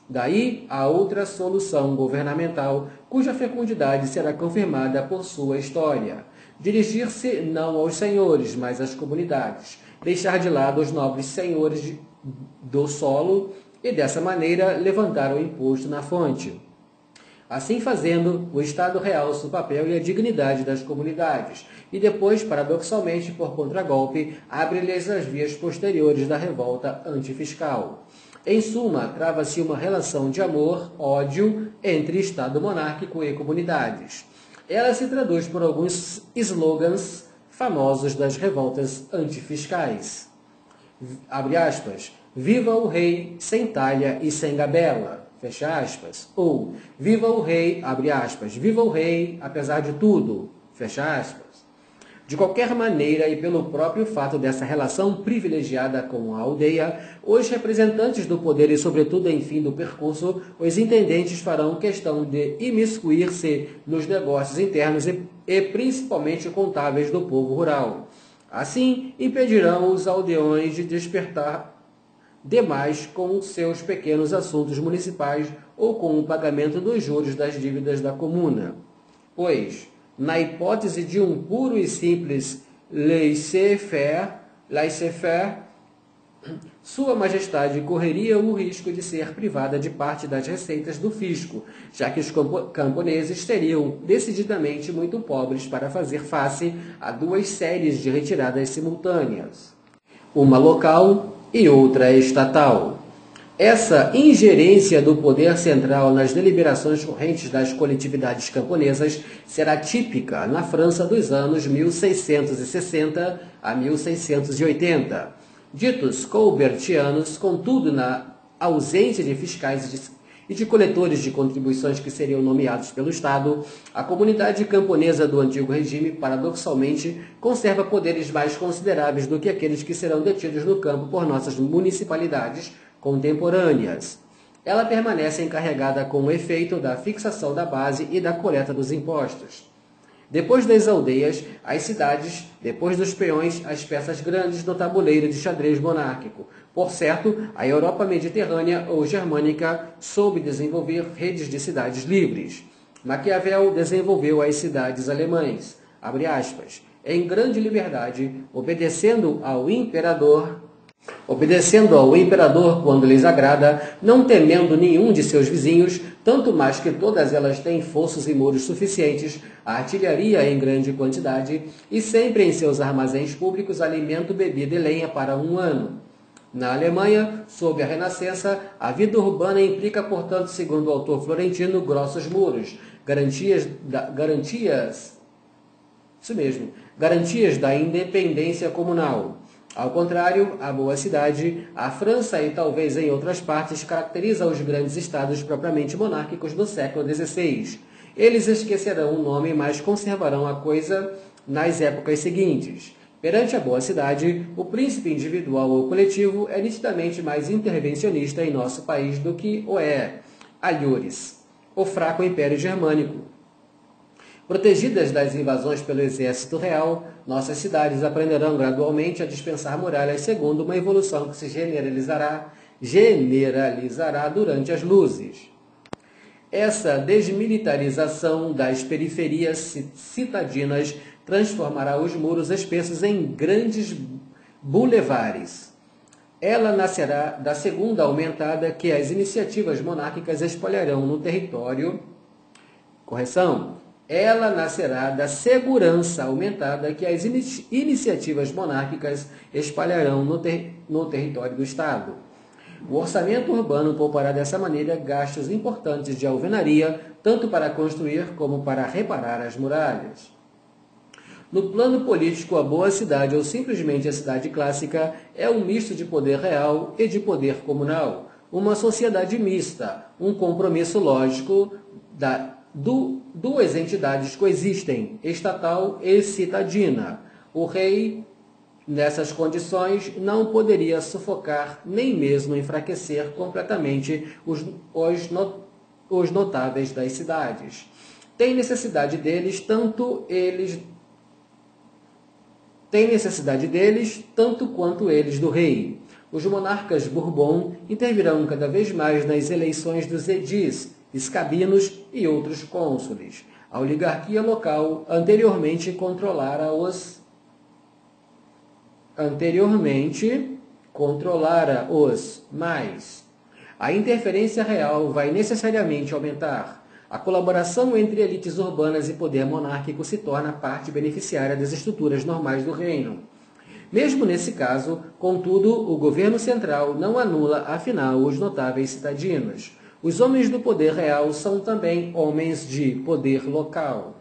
Daí a outra solução governamental, cuja fecundidade será confirmada por sua história. Dirigir-se não aos senhores, mas às comunidades. Deixar de lado os nobres senhores do solo e, dessa maneira, levantar o imposto na fonte. Assim fazendo, o Estado realça o papel e a dignidade das comunidades e depois, paradoxalmente, por contragolpe, abre-lhes as vias posteriores da revolta antifiscal. Em suma, trava-se uma relação de amor-ódio entre Estado monárquico e comunidades. Ela se traduz por alguns slogans famosos das revoltas antifiscais. Abre aspas. Viva o rei sem talha e sem gabela, fecha aspas. Ou viva o rei, abre aspas, viva o rei apesar de tudo, fecha aspas. De qualquer maneira, e pelo próprio fato dessa relação privilegiada com a aldeia, os representantes do poder e, sobretudo, em fim do percurso, os intendentes farão questão de imiscuir-se nos negócios internos e principalmente contábeis do povo rural. Assim, impedirão os aldeões de despertar demais com seus pequenos assuntos municipais ou com o pagamento dos juros das dívidas da comuna. Pois, na hipótese de um puro e simples laissez-faire, Sua Majestade correria o risco de ser privada de parte das receitas do fisco, já que os camponeses seriam decididamente muito pobres para fazer face a duas séries de retiradas simultâneas, uma local e outra estatal. Essa ingerência do poder central nas deliberações correntes das coletividades camponesas será típica na França dos anos 1660 a 1680. Ditos colbertianos, contudo, na ausência de fiscais e de coletores de contribuições que seriam nomeados pelo Estado, a comunidade camponesa do antigo regime, paradoxalmente, conserva poderes mais consideráveis do que aqueles que serão detidos no campo por nossas municipalidades contemporâneas. Ela permanece encarregada com o efeito da fixação da base e da coleta dos impostos. Depois das aldeias, as cidades, depois dos peões, as peças grandes do tabuleiro de xadrez monárquico. Por certo, a Europa mediterrânea ou germânica soube desenvolver redes de cidades livres. Maquiavel desenvolveu as cidades alemãs, abre aspas, em grande liberdade, obedecendo ao imperador quando lhes agrada, não temendo nenhum de seus vizinhos, tanto mais que todas elas têm fossos e muros suficientes, a artilharia em grande quantidade e sempre em seus armazéns públicos alimento, bebida e lenha para um ano. Na Alemanha, sob a Renascença, a vida urbana implica, portanto, segundo o autor florentino, grossos muros, garantias da independência comunal. Ao contrário, a boa cidade, a França e talvez em outras partes, caracteriza os grandes estados propriamente monárquicos do século XVI. Eles esquecerão o nome, mas conservarão a coisa nas épocas seguintes. Perante a boa cidade, o príncipe individual ou coletivo é nitidamente mais intervencionista em nosso país do que o é, alhures, o fraco império germânico. Protegidas das invasões pelo exército real, nossas cidades aprenderão gradualmente a dispensar muralhas segundo uma evolução que se generalizará durante as luzes. Essa desmilitarização das periferias citadinas transformará os muros espessos em grandes bulevares. Ela nascerá da segunda aumentada que as iniciativas monárquicas espalharão no território. Ela nascerá da segurança aumentada que as iniciativas monárquicas espalharão no território do Estado. O orçamento urbano poupará dessa maneira gastos importantes de alvenaria, tanto para construir como para reparar as muralhas. No plano político, a boa cidade, ou simplesmente a cidade clássica, é um misto de poder real e de poder comunal, uma sociedade mista, um compromisso lógico duas entidades coexistem, estatal e citadina. O rei, nessas condições, não poderia sufocar nem mesmo enfraquecer completamente os notáveis das cidades. Tem necessidade deles tanto quanto eles do rei. Os monarcas Bourbon intervirão cada vez mais nas eleições dos edis, escabinos e outros cônsules. A oligarquia local anteriormente controlara os mas a interferência real vai necessariamente aumentar. A colaboração entre elites urbanas e poder monárquico se torna parte beneficiária das estruturas normais do reino. Mesmo nesse caso, contudo, o governo central não anula, afinal, os notáveis citadinos. Os homens do poder real são também homens de poder local.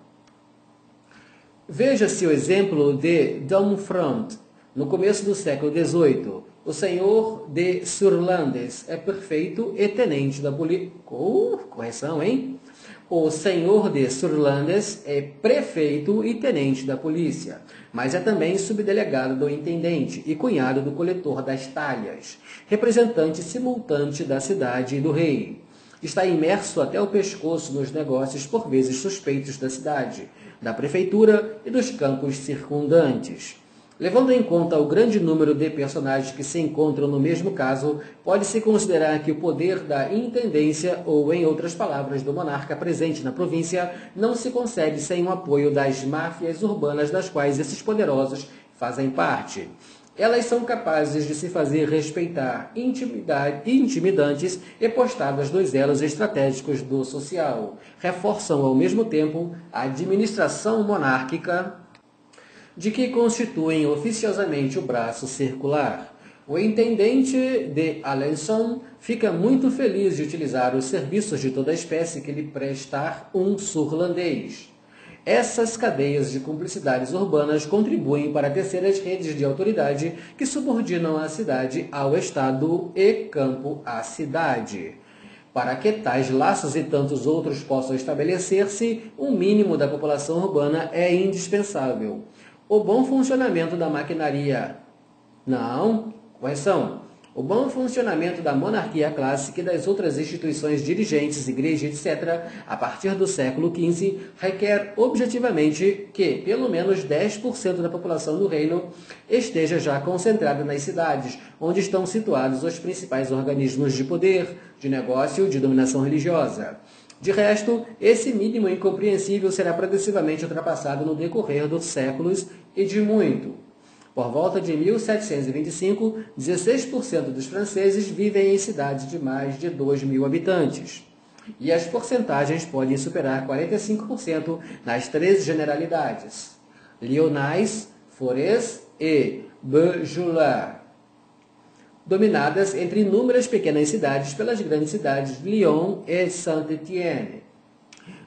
Veja-se o exemplo de Domfront, no começo do século XVIII. O senhor de Surlandes é prefeito e tenente da polícia. Correção, hein? O senhor de Surlandes é prefeito e tenente da polícia, mas é também subdelegado do intendente e cunhado do coletor das talhas, representante simultâneo da cidade e do rei. Está imerso até o pescoço nos negócios por vezes suspeitos da cidade, da prefeitura e dos campos circundantes. Levando em conta o grande número de personagens que se encontram no mesmo caso, pode-se considerar que o poder da intendência, ou em outras palavras, do monarca presente na província, não se consegue sem o apoio das máfias urbanas das quais esses poderosos fazem parte. Elas são capazes de se fazer respeitar, intimidantes e postadas nos elos estratégicos do social. Reforçam ao mesmo tempo a administração monárquica de que constituem oficiosamente o braço circular. O intendente de Alençon fica muito feliz de utilizar os serviços de toda espécie que lhe prestar um surlandês. Essas cadeias de cumplicidades urbanas contribuem para tecer as redes de autoridade que subordinam a cidade ao Estado e campo à cidade. Para que tais laços e tantos outros possam estabelecer-se, um mínimo da população urbana é indispensável. O bom funcionamento da maquinaria. O bom funcionamento da monarquia clássica e das outras instituições dirigentes, igreja, etc., a partir do século XV, requer objetivamente que pelo menos 10% da população do reino esteja já concentrada nas cidades, onde estão situados os principais organismos de poder, de negócio, de dominação religiosa. De resto, esse mínimo incompreensível será progressivamente ultrapassado no decorrer dos séculos e de muito. Por volta de 1725, 16% dos franceses vivem em cidades de mais de 2.000 habitantes. E as porcentagens podem superar 45% nas 13 generalidades: Lyonnais, Forez e Beaujolais, dominadas entre inúmeras pequenas cidades pelas grandes cidades de Lyon e Saint-Étienne.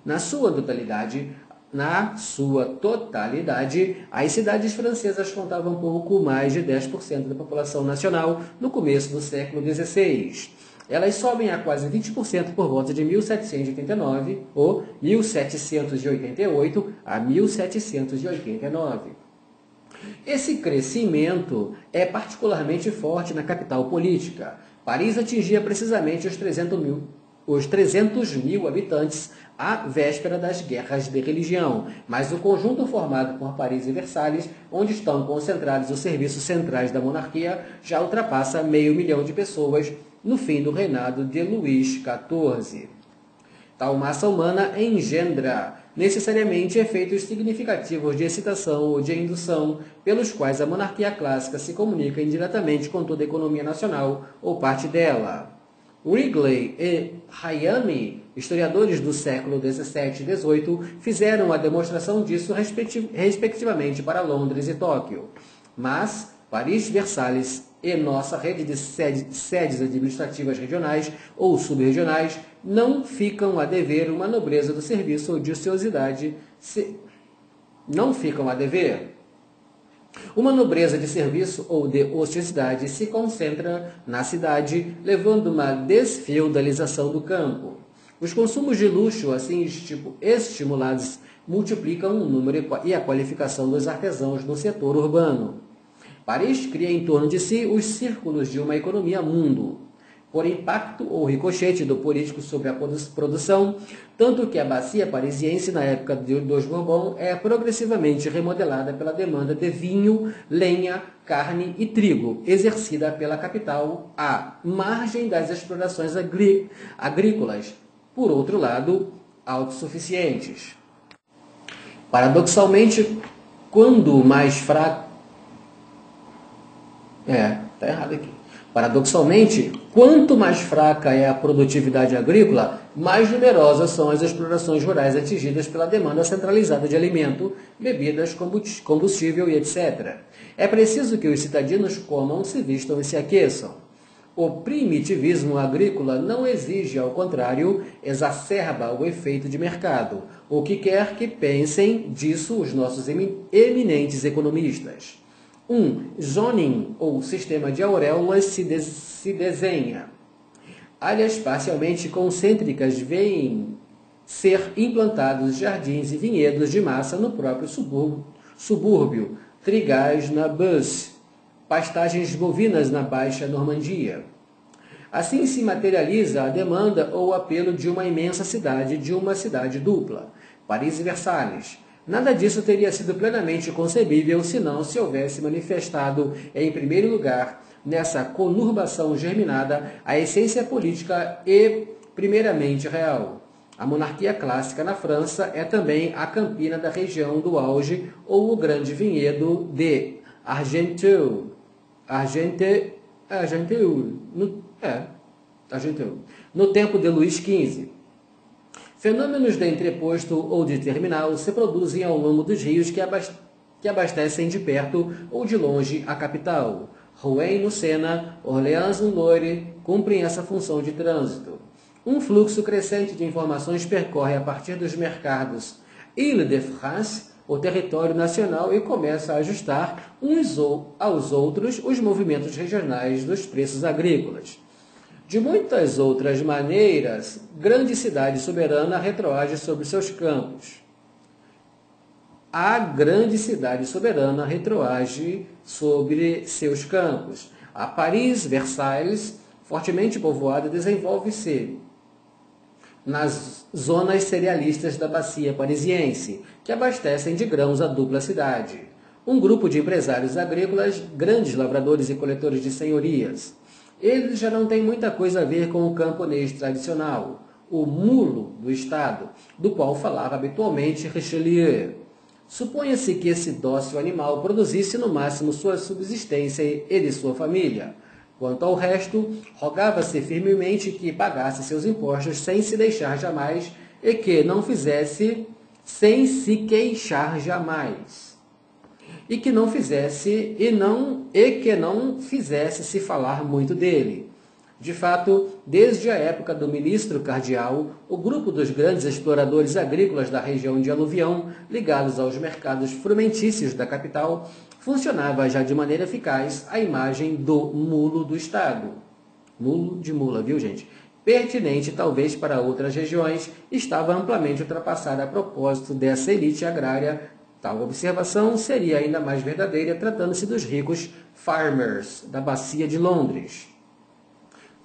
Na sua totalidade, as cidades francesas contavam pouco mais de 10% da população nacional no começo do século XVI. Elas sobem a quase 20% por volta de 1789 ou 1788 a 1789. Esse crescimento é particularmente forte na capital política. Paris atingia precisamente os 300 mil habitantes à véspera das guerras de religião, mas o conjunto formado por Paris e Versalhes, onde estão concentrados os serviços centrais da monarquia, já ultrapassa 500 mil de pessoas no fim do reinado de Luís XIV. Tal massa humana engendra necessariamente efeitos significativos de excitação ou de indução, pelos quais a monarquia clássica se comunica indiretamente com toda a economia nacional ou parte dela. Wrigley e Hayami, historiadores do século XVII e XVIII, fizeram a demonstração disso respectivamente para Londres e Tóquio. Mas Paris, Versalhes e nossa rede de sedes administrativas regionais ou subregionais não ficam a dever uma nobreza do serviço ou de ociosidade. Não ficam a dever. Uma nobreza de serviço ou de ociosidade se concentra na cidade, levando uma desfeudalização do campo. Os consumos de luxo, assim estimulados, multiplicam o número e a qualificação dos artesãos no setor urbano. Paris cria em torno de si os círculos de uma economia mundo, por impacto ou ricochete do político sobre a produção, tanto que a bacia parisiense na época dos Bourbons é progressivamente remodelada pela demanda de vinho, lenha, carne e trigo, exercida pela capital à margem das explorações agrícolas, por outro lado, autossuficientes. Paradoxalmente, quando mais fraco... tá errado aqui. Paradoxalmente, quanto mais fraca é a produtividade agrícola, mais numerosas são as explorações rurais atingidas pela demanda centralizada de alimento, bebidas, combustível e etc. É preciso que os cidadãos comam, se vistam e se aqueçam. O primitivismo agrícola não exige, ao contrário, exacerba o efeito de mercado, o que quer que pensem disso os nossos eminentes economistas. Zoning, ou sistema de auréolas, se desenha. Áreas parcialmente concêntricas veem ser implantados jardins e vinhedos de massa no próprio subúrbio, trigais na Beauce, pastagens bovinas na Baixa Normandia. Assim se materializa a demanda ou o apelo de uma imensa cidade, de uma cidade dupla, Paris e Versalhes. Nada disso teria sido plenamente concebível se não se houvesse manifestado, em primeiro lugar, nessa conurbação germinada, a essência política e, primeiramente, real. A monarquia clássica na França é também a Campina da região do auge ou o grande vinhedo de Argenteuil. No tempo de Luís XV. Fenômenos de entreposto ou de terminal se produzem ao longo dos rios que abastecem de perto ou de longe a capital. Rouen no Sena, Orleans no Loire cumprem essa função de trânsito. Um fluxo crescente de informações percorre a partir dos mercados Île-de-France o território nacional e começa a ajustar uns aos outros os movimentos regionais dos preços agrícolas. De muitas outras maneiras, grande cidade soberana retroage sobre seus campos. A grande cidade soberana retroage sobre seus campos. A Paris, Versalhes, fortemente povoada, desenvolve-se nas zonas cerealistas da bacia parisiense, que abastecem de grãos a dupla cidade. Um grupo de empresários agrícolas, grandes lavradores e coletores de senhorias. Eles já não têm muita coisa a ver com o camponês tradicional, o mulo do Estado, do qual falava habitualmente Richelieu. Suponha-se que esse dócil animal produzisse no máximo sua subsistência e de sua família. Quanto ao resto, rogava-se firmemente que pagasse seus impostos sem se deixar jamais e que não fizesse sem se queixar jamais. E que não fizesse se falar muito dele. De fato, desde a época do ministro cardeal, o grupo dos grandes exploradores agrícolas da região de Aluvião, ligados aos mercados frumentícios da capital, funcionava já de maneira eficaz a imagem do mulo do Estado. Mulo de mula, viu, gente? Pertinente talvez para outras regiões, estava amplamente ultrapassada a propósito dessa elite agrária. Tal observação seria ainda mais verdadeira tratando-se dos ricos farmers da bacia de Londres.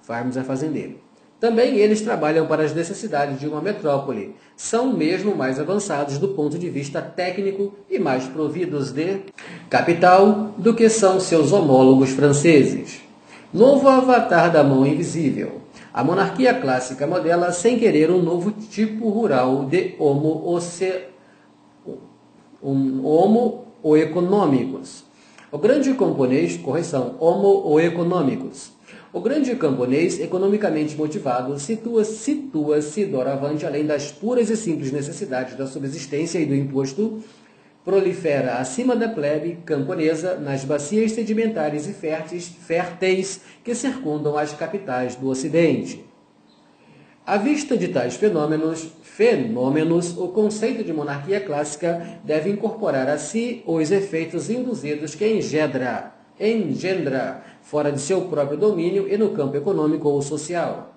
Farmers é fazendeiro. Também eles trabalham para as necessidades de uma metrópole. São mesmo mais avançados do ponto de vista técnico e mais providos de capital do que são seus homólogos franceses. Novo avatar da mão invisível. A monarquia clássica modela sem querer um novo tipo rural de homo-econômicos. O grande camponês, homo-econômicos. O grande camponês, economicamente motivado, situa-se doravante além das puras e simples necessidades da subsistência e do imposto, prolifera acima da plebe camponesa nas bacias sedimentares e férteis que circundam as capitais do Ocidente. À vista de tais fenômenos, o conceito de monarquia clássica deve incorporar a si os efeitos induzidos que engendra fora de seu próprio domínio e no campo econômico ou social.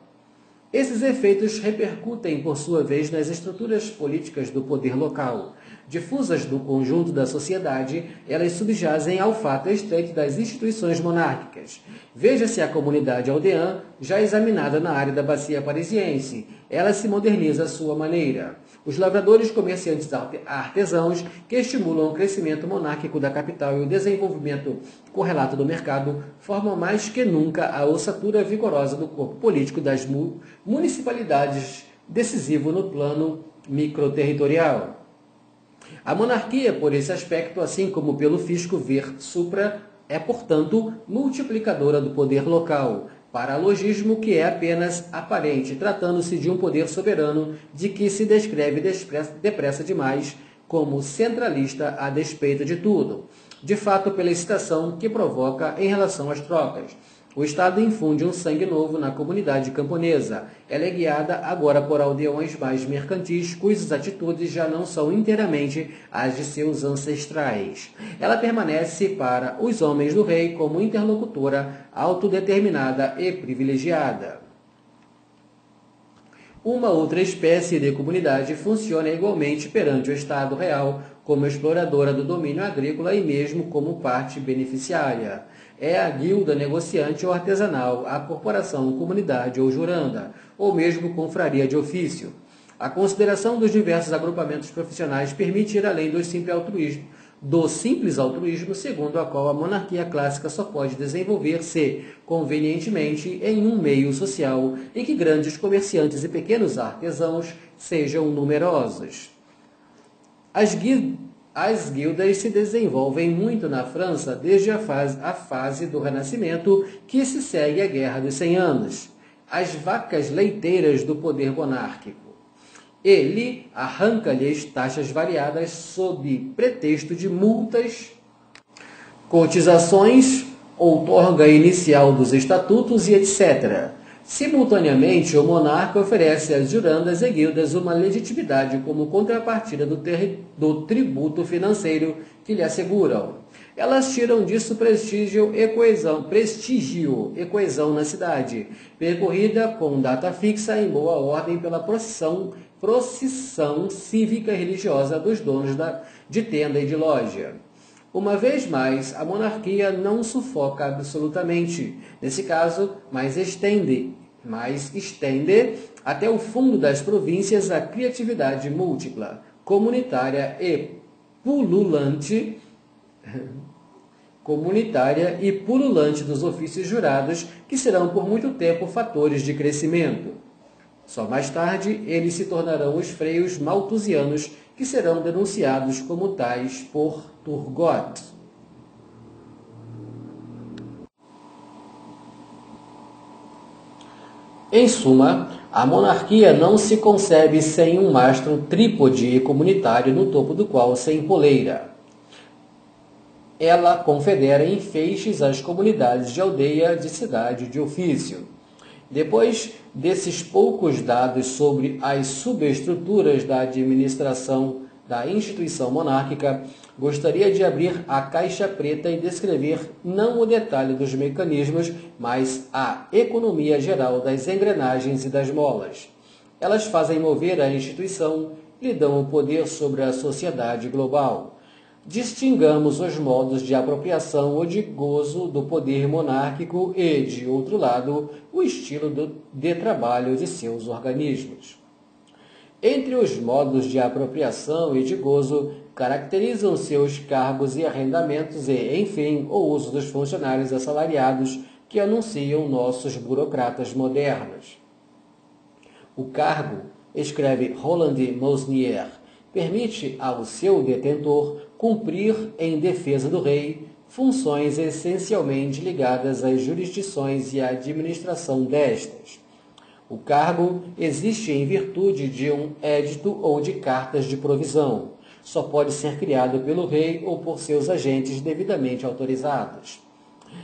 Esses efeitos repercutem, por sua vez, nas estruturas políticas do poder local. Difusas no conjunto da sociedade, elas subjazem ao fato estreito das instituições monárquicas. Veja-se a comunidade aldeã, já examinada na área da bacia parisiense. Ela se moderniza à sua maneira. Os lavradores, comerciantes artesãos, que estimulam o crescimento monárquico da capital e o desenvolvimento correlato do mercado, formam mais que nunca a ossatura vigorosa do corpo político das municipalidades, decisivo no plano microterritorial. A monarquia, por esse aspecto, assim como pelo fisco ver supra, é, portanto, multiplicadora do poder local, paralogismo que é apenas aparente, tratando-se de um poder soberano de que se descreve depressa demais como centralista a despeito de tudo, de fato pela excitação que provoca em relação às trocas. O Estado infunde um sangue novo na comunidade camponesa. Ela é guiada agora por aldeões mais mercantis, cujas atitudes já não são inteiramente as de seus ancestrais. Ela permanece para os homens do rei como interlocutora autodeterminada e privilegiada. Uma outra espécie de comunidade funciona igualmente perante o Estado real como exploradora do domínio agrícola e mesmo como parte beneficiária. É a guilda negociante ou artesanal, a corporação, comunidade ou juranda, ou mesmo confraria de ofício. A consideração dos diversos agrupamentos profissionais permite ir além do simples altruísmo, segundo a qual a monarquia clássica só pode desenvolver-se convenientemente em um meio social em que grandes comerciantes e pequenos artesãos sejam numerosos. As guildas se desenvolvem muito na França desde a fase do Renascimento, que se segue à Guerra dos 100 Anos. As vacas leiteiras do poder monárquico. Ele arranca-lhes taxas variadas sob pretexto de multas, cotizações, outorga inicial dos estatutos e etc. Simultaneamente, o monarca oferece às jurandas e guildas uma legitimidade como contrapartida do tributo financeiro que lhe asseguram. Elas tiram disso prestígio e coesão na cidade, percorrida com data fixa em boa ordem pela procissão cívica e religiosa dos donos de tenda e de loja. Uma vez mais, a monarquia não sufoca absolutamente, nesse caso, mas estende até o fundo das províncias a criatividade múltipla, comunitária e pululante dos ofícios jurados, que serão por muito tempo fatores de crescimento. Só mais tarde, eles se tornarão os freios malthusianos, que serão denunciados como tais por Turgot. Em suma, a monarquia não se concebe sem um mastro trípode e comunitário no topo do qual se empoleira. Ela confedera em feixes as comunidades de aldeia, de cidade e de ofício. Depois desses poucos dados sobre as subestruturas da administração da instituição monárquica, gostaria de abrir a caixa preta e descrever não o detalhe dos mecanismos, mas a economia geral das engrenagens e das molas. Elas fazem mover a instituição, lhe dão o poder sobre a sociedade global. Distingamos os modos de apropriação ou de gozo do poder monárquico e, de outro lado, o estilo de trabalho de seus organismos. Entre os modos de apropriação e de gozo, caracterizam-se os cargos e arrendamentos e, enfim, o uso dos funcionários assalariados que anunciam nossos burocratas modernos. O cargo, escreve Roland Mosnier, permite ao seu detentor cumprir, em defesa do rei, funções essencialmente ligadas às jurisdições e à administração destas. O cargo existe em virtude de um édito ou de cartas de provisão. só pode ser criado pelo rei ou por seus agentes devidamente autorizados.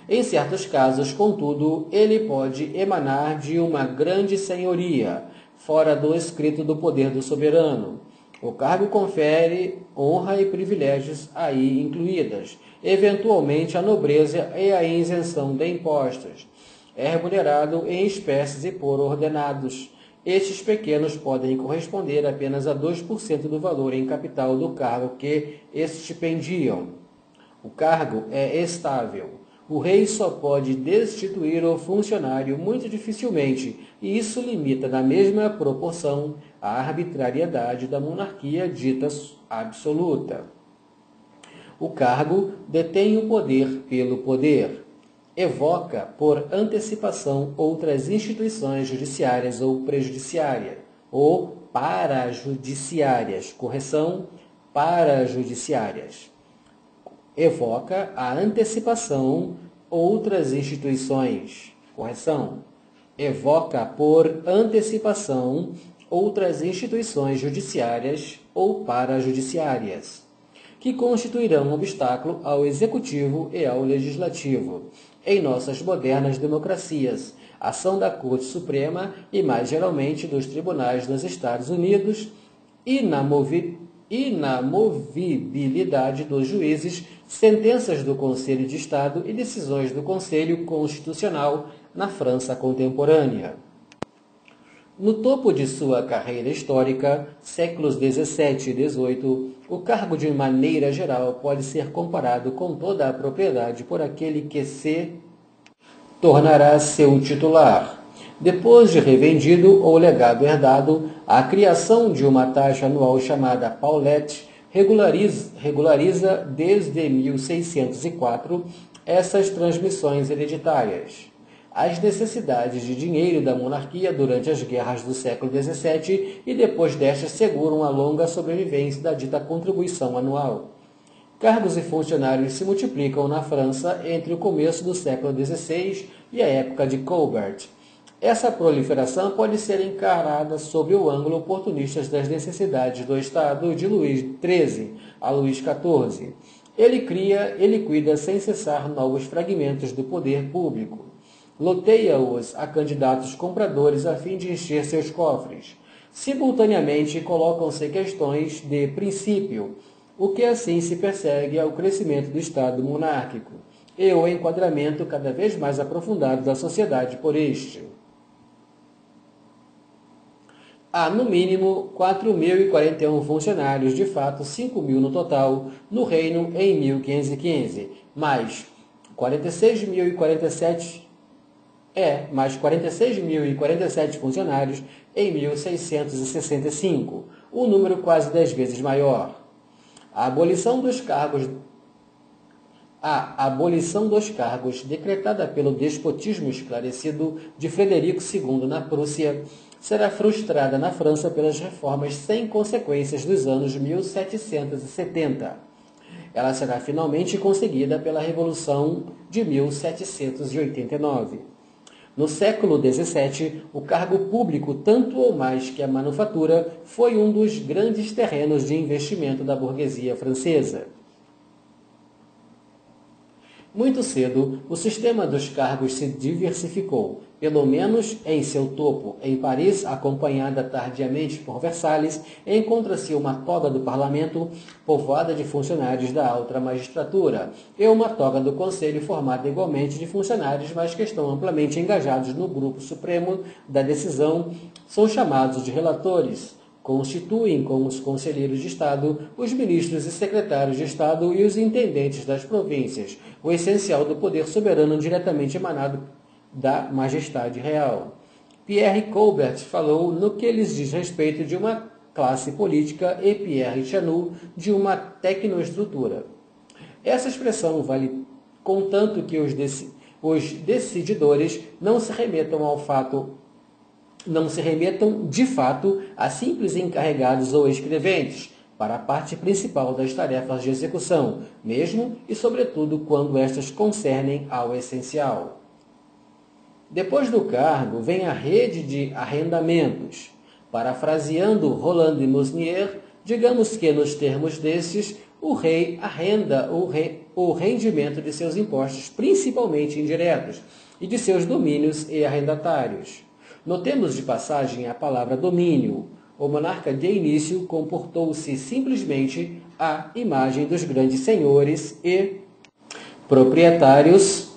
Em certos casos, contudo, ele pode emanar de uma grande senhoria, fora do escrito do poder do soberano. O cargo confere honra e privilégios aí incluídas, eventualmente a nobreza e a isenção de impostos. É remunerado em espécies e por ordenados. Estes pequenos podem corresponder apenas a 2% do valor em capital do cargo que estipendiam. O cargo é estável. O rei só pode destituir o funcionário muito dificilmente, e isso limita na mesma proporção a arbitrariedade da monarquia dita absoluta. O cargo detém o poder pelo poder. Evoca, por antecipação, outras instituições judiciárias ou prejudiciárias, ou parajudiciárias. Correção, parajudiciárias. Evoca a antecipação outras instituições. Correção. Evoca por antecipação outras instituições judiciárias ou parajudiciárias, que constituirão um obstáculo ao executivo e ao legislativo. Em nossas modernas democracias, ação da Corte Suprema e, mais geralmente, dos tribunais nos Estados Unidos, inamovibilidade dos juízes, sentenças do Conselho de Estado e decisões do Conselho Constitucional na França contemporânea. No topo de sua carreira histórica, séculos XVII e XVIII, o cargo de maneira geral pode ser comparado com toda a propriedade por aquele que se tornará seu titular. Depois de revendido ou legado herdado, a criação de uma taxa anual chamada Paulette regulariza desde 1604 essas transmissões hereditárias. As necessidades de dinheiro da monarquia durante as guerras do século XVII e depois destas seguram a longa sobrevivência da dita contribuição anual. Cargos e funcionários se multiplicam na França entre o começo do século XVI e a época de Colbert. Essa proliferação pode ser encarada sob o ângulo oportunista das necessidades do Estado de Luís XIII a Luís XIV. Ele cria e liquida sem cessar novos fragmentos do poder público. Loteia-os a candidatos compradores a fim de encher seus cofres. Simultaneamente, colocam-se questões de princípio, o que assim se persegue ao crescimento do Estado monárquico e o enquadramento cada vez mais aprofundado da sociedade por este. Há, no mínimo, 4.041 funcionários, de fato 5.000 no total, no reino em 1515, mais 46.047 funcionários em 1665, um número quase 10 vezes maior. A abolição dos cargos, decretada pelo despotismo esclarecido de Frederico II na Prússia, será frustrada na França pelas reformas sem consequências dos anos 1770. Ela será finalmente conseguida pela Revolução de 1789. No século XVII, o cargo público, tanto ou mais que a manufatura, foi um dos grandes terrenos de investimento da burguesia francesa. Muito cedo, o sistema dos cargos se diversificou, pelo menos em seu topo. Em Paris, acompanhada tardiamente por Versalhes, encontra-se uma toga do parlamento povoada de funcionários da alta magistratura e uma toga do conselho formada igualmente de funcionários, mas que estão amplamente engajados no grupo supremo da decisão. São chamados de relatores. Constituem como os conselheiros de Estado, os ministros e secretários de Estado e os intendentes das províncias, o essencial do poder soberano diretamente emanado da majestade real. Pierre Colbert falou no que lhes diz respeito de uma classe política e Pierre Chanou de uma tecnoestrutura. Essa expressão vale contanto que os decididores não se remetam de fato a simples encarregados ou escreventes, para a parte principal das tarefas de execução, mesmo e sobretudo quando estas concernem ao essencial. Depois do cargo vem a rede de arrendamentos. Parafraseando Roland de Musnier, Digamos que, nos termos destes, o rei arrenda o rendimento de seus impostos, principalmente indiretos, e de seus domínios e arrendatários. Notemos de passagem a palavra domínio. O monarca de início comportou-se simplesmente à imagem dos grandes senhores e proprietários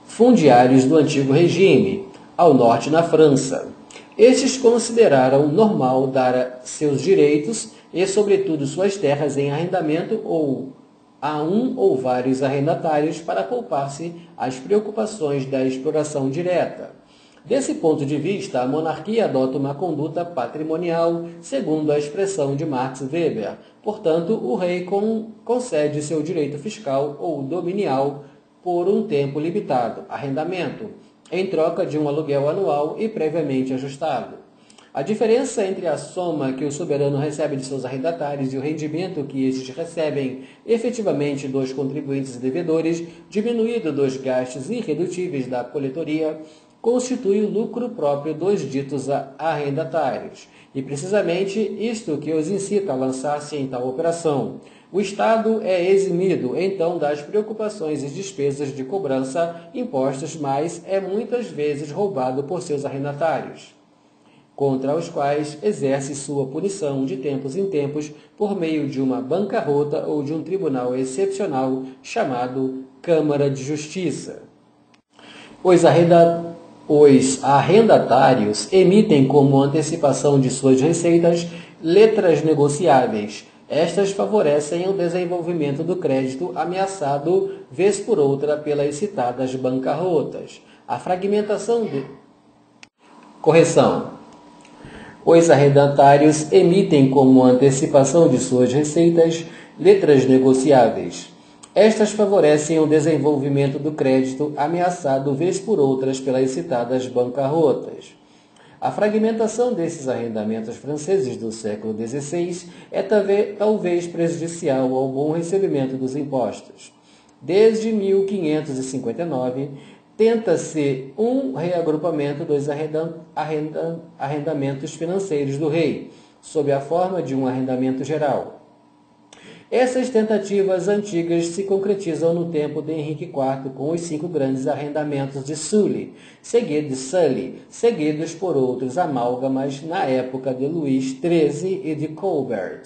fundiários do antigo regime, ao norte na França. Estes consideraram normal dar seus direitos e, sobretudo, suas terras em arrendamento ou a um ou vários arrendatários para poupar-se as preocupações da exploração direta. Desse ponto de vista, a monarquia adota uma conduta patrimonial, segundo a expressão de Max Weber. Portanto, o rei concede seu direito fiscal ou dominial por um tempo limitado, arrendamento, em troca de um aluguel anual e previamente ajustado. A diferença entre a soma que o soberano recebe de seus arrendatários e o rendimento que estes recebem efetivamente dos contribuintes e devedores, diminuído dos gastos irredutíveis da coletoria, constitui o lucro próprio dos ditos arrendatários. E precisamente isto que os incita a lançar-se em tal operação. O Estado é eximido, então, das preocupações e despesas de cobrança, impostos, mas é muitas vezes roubado por seus arrendatários, contra os quais exerce sua punição de tempos em tempos por meio de uma bancarrota ou de um tribunal excepcional chamado Câmara de Justiça. Os arrendatários emitem como antecipação de suas receitas letras negociáveis. Estas favorecem o desenvolvimento do crédito ameaçado, vez por outra, pelas citadas bancarrotas. A fragmentação de... Correção. Os arrendatários emitem como antecipação de suas receitas letras negociáveis. Estas favorecem o desenvolvimento do crédito ameaçado, vez por outras, pelas citadas bancarrotas. A fragmentação desses arrendamentos franceses do século XVI é talvez prejudicial ao bom recebimento dos impostos. Desde 1559, tenta-se um reagrupamento dos arrendamentos financeiros do rei, sob a forma de um arrendamento geral. Essas tentativas antigas se concretizam no tempo de Henrique IV com os 5 grandes arrendamentos de Sully, seguidos por outros amálgamas na época de Luís XIII e de Colbert.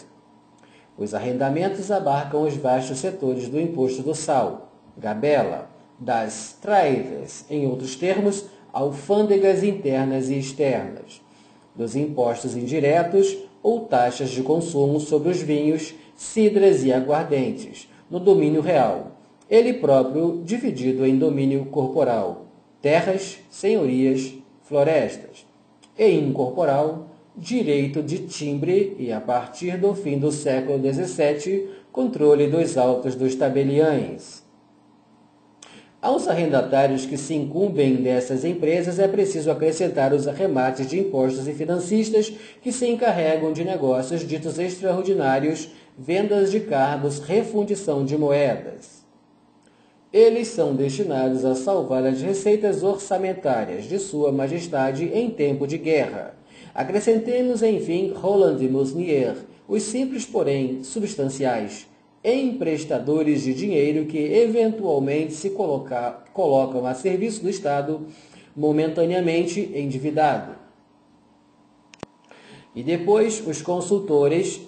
Os arrendamentos abarcam os vastos setores do imposto do sal, gabela, das traives, em outros termos, alfândegas internas e externas, dos impostos indiretos ou taxas de consumo sobre os vinhos, cidras e aguardentes, no domínio real, ele próprio dividido em domínio corporal, terras, senhorias, florestas, e incorporal, direito de timbre e, a partir do fim do século XVII, controle dos autos dos tabeliães. Aos arrendatários que se incumbem dessas empresas é preciso acrescentar os arremates de impostos e financistas que se encarregam de negócios ditos extraordinários, vendas de cargos, refundição de moedas. Eles são destinados a salvar as receitas orçamentárias de Sua Majestade em tempo de guerra. Acrescentemos, enfim, Roland e Musnier, os simples, porém substanciais, emprestadores de dinheiro que eventualmente se colocam a serviço do Estado, momentaneamente endividado. E depois, os consultores.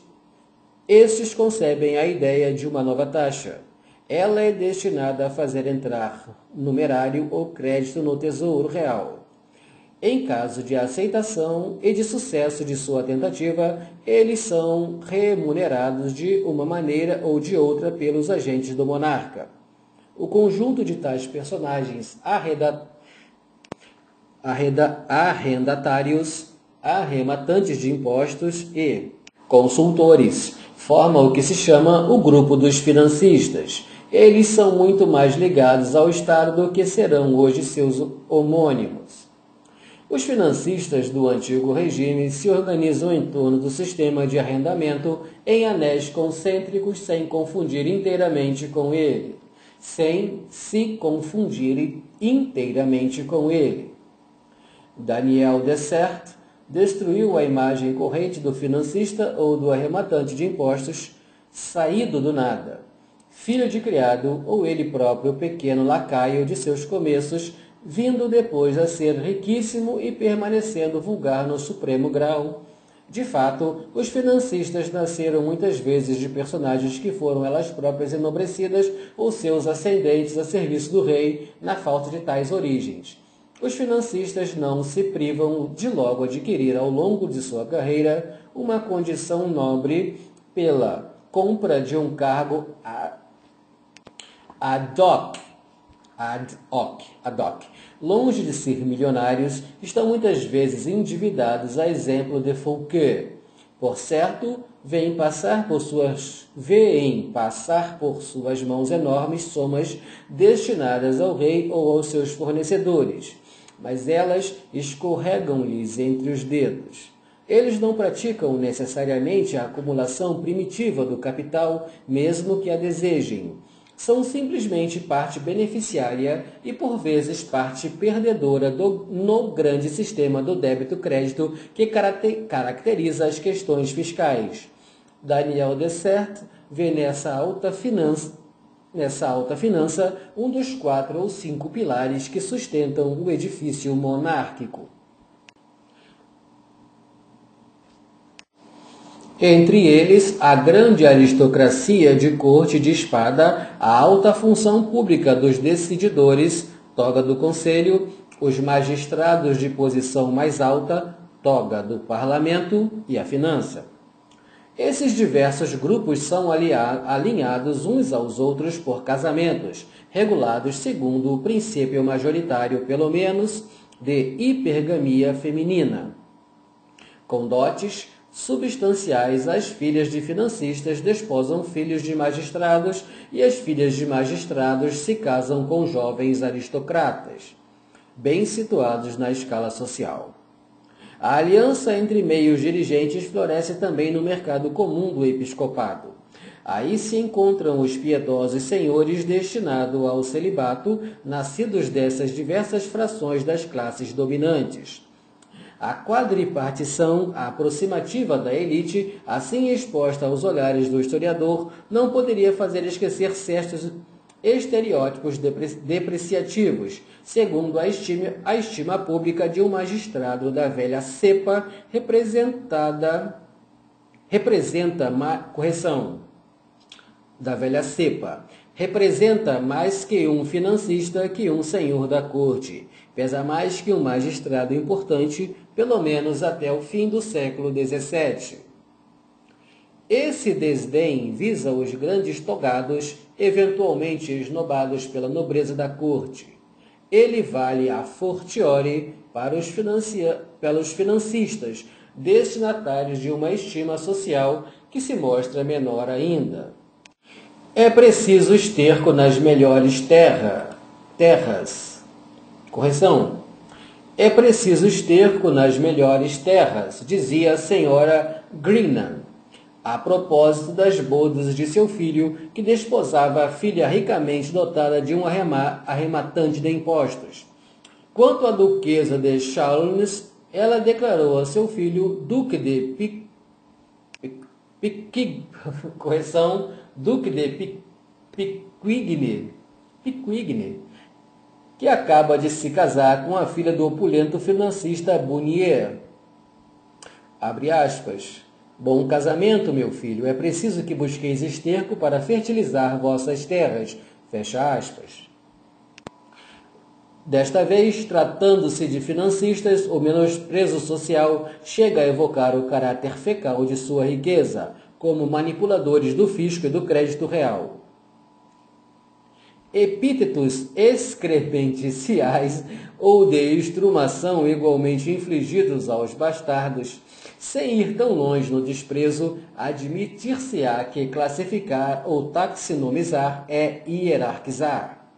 Estes concebem a ideia de uma nova taxa. Ela é destinada a fazer entrar numerário ou crédito no Tesouro Real. Em caso de aceitação e de sucesso de sua tentativa, eles são remunerados de uma maneira ou de outra pelos agentes do monarca. O conjunto de tais personagens arrendatários, arrematantes de impostos e consultores forma o que se chama o grupo dos financistas. Eles são muito mais ligados ao Estado do que serão hoje seus homônimos. Os financistas do antigo regime se organizam em torno do sistema de arrendamento em anéis concêntricos sem confundir inteiramente com ele. Daniel Dessert destruiu a imagem corrente do financista ou do arrematante de impostos, saído do nada, filho de criado ou ele próprio pequeno lacaio de seus começos, vindo depois a ser riquíssimo e permanecendo vulgar no supremo grau. De fato, os financistas nasceram muitas vezes de personagens que foram elas próprias enobrecidas ou seus ascendentes a serviço do rei, na falta de tais origens. Os financistas não se privam de logo adquirir ao longo de sua carreira uma condição nobre pela compra de um cargo ad hoc. Longe de ser milionários, estão muitas vezes endividados, a exemplo de Fouquet. Por certo, veem passar por suas mãos enormes somas destinadas ao rei ou aos seus fornecedores, mas elas escorregam-lhes entre os dedos. Eles não praticam necessariamente a acumulação primitiva do capital, mesmo que a desejem. São simplesmente parte beneficiária e, por vezes, parte perdedora no grande sistema do débito-crédito que caracteriza as questões fiscais. Daniel Dessert vê nessa alta finança um dos 4 ou 5 pilares que sustentam o edifício monárquico. Entre eles, a grande aristocracia de corte de espada, a alta função pública dos decididores, toga do conselho, os magistrados de posição mais alta, toga do parlamento e a finança. Esses diversos grupos são alinhados uns aos outros por casamentos, regulados segundo o princípio majoritário, pelo menos, de hipergamia feminina. Com dotes substanciais, as filhas de financistas desposam filhos de magistrados e as filhas de magistrados se casam com jovens aristocratas, bem situados na escala social. A aliança entre meios dirigentes floresce também no mercado comum do episcopado. Aí se encontram os piedosos senhores destinados ao celibato, nascidos dessas diversas frações das classes dominantes. A quadripartição aproximativa da elite, assim exposta aos olhares do historiador, não poderia fazer esquecer certos estereótipos depreciativos, segundo a estima pública de um magistrado da velha cepa, representa mais que um financista que um senhor da corte. Pesa mais que um magistrado importante, pelo menos até o fim do século XVII. Esse desdém visa os grandes togados, eventualmente esnobados pela nobreza da corte. Ele vale a fortiori para os financistas, destinatários de uma estima social que se mostra menor ainda. É preciso esterco nas melhores terras. É preciso esterco nas melhores terras, dizia a senhora Greenan, a propósito das bodas de seu filho, que desposava a filha ricamente dotada de um arrematante de impostos. Quanto à duquesa de Chalons, ela declarou a seu filho, duque de Picquigny, que acaba de se casar com a filha do opulento financista Bonnier. Abre aspas. Bom casamento, meu filho. É preciso que busqueis esterco para fertilizar vossas terras. Fecha aspas. Desta vez, tratando-se de financistas, o menosprezo social chega a evocar o caráter fecal de sua riqueza, como manipuladores do fisco e do crédito real. Epítetos excrementiciais ou de estrumação igualmente infligidos aos bastardos, sem ir tão longe no desprezo, admitir-se-á que classificar ou taxonomizar é hierarquizar.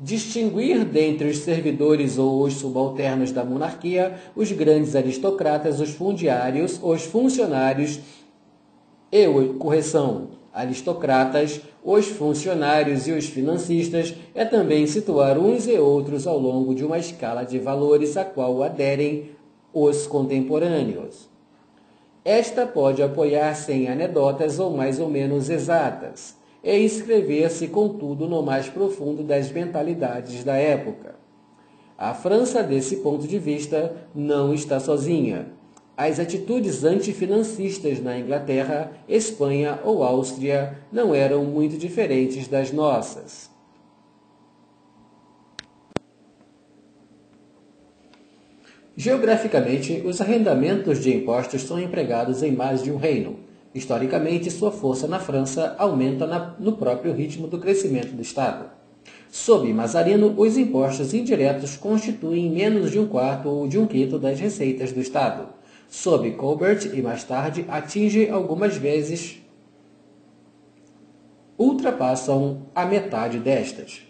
Distinguir dentre os servidores ou os subalternos da monarquia, os grandes aristocratas, os fundiários, os funcionários aristocratas, os funcionários e os financistas, é também situar uns e outros ao longo de uma escala de valores a qual aderem os contemporâneos. Esta pode apoiar-se em anedotas ou mais ou menos exatas, e inscrever-se, contudo, no mais profundo das mentalidades da época. A França, desse ponto de vista, não está sozinha. As atitudes antifinancistas na Inglaterra, Espanha ou Áustria não eram muito diferentes das nossas. Geograficamente, os arrendamentos de impostos são empregados em mais de um reino. Historicamente, sua força na França aumenta no próprio ritmo do crescimento do Estado. Sob Mazarino, os impostos indiretos constituem menos de um quarto ou de um quinto das receitas do Estado. Sob Colbert e mais tarde, atinge algumas vezes, ultrapassam a metade destas.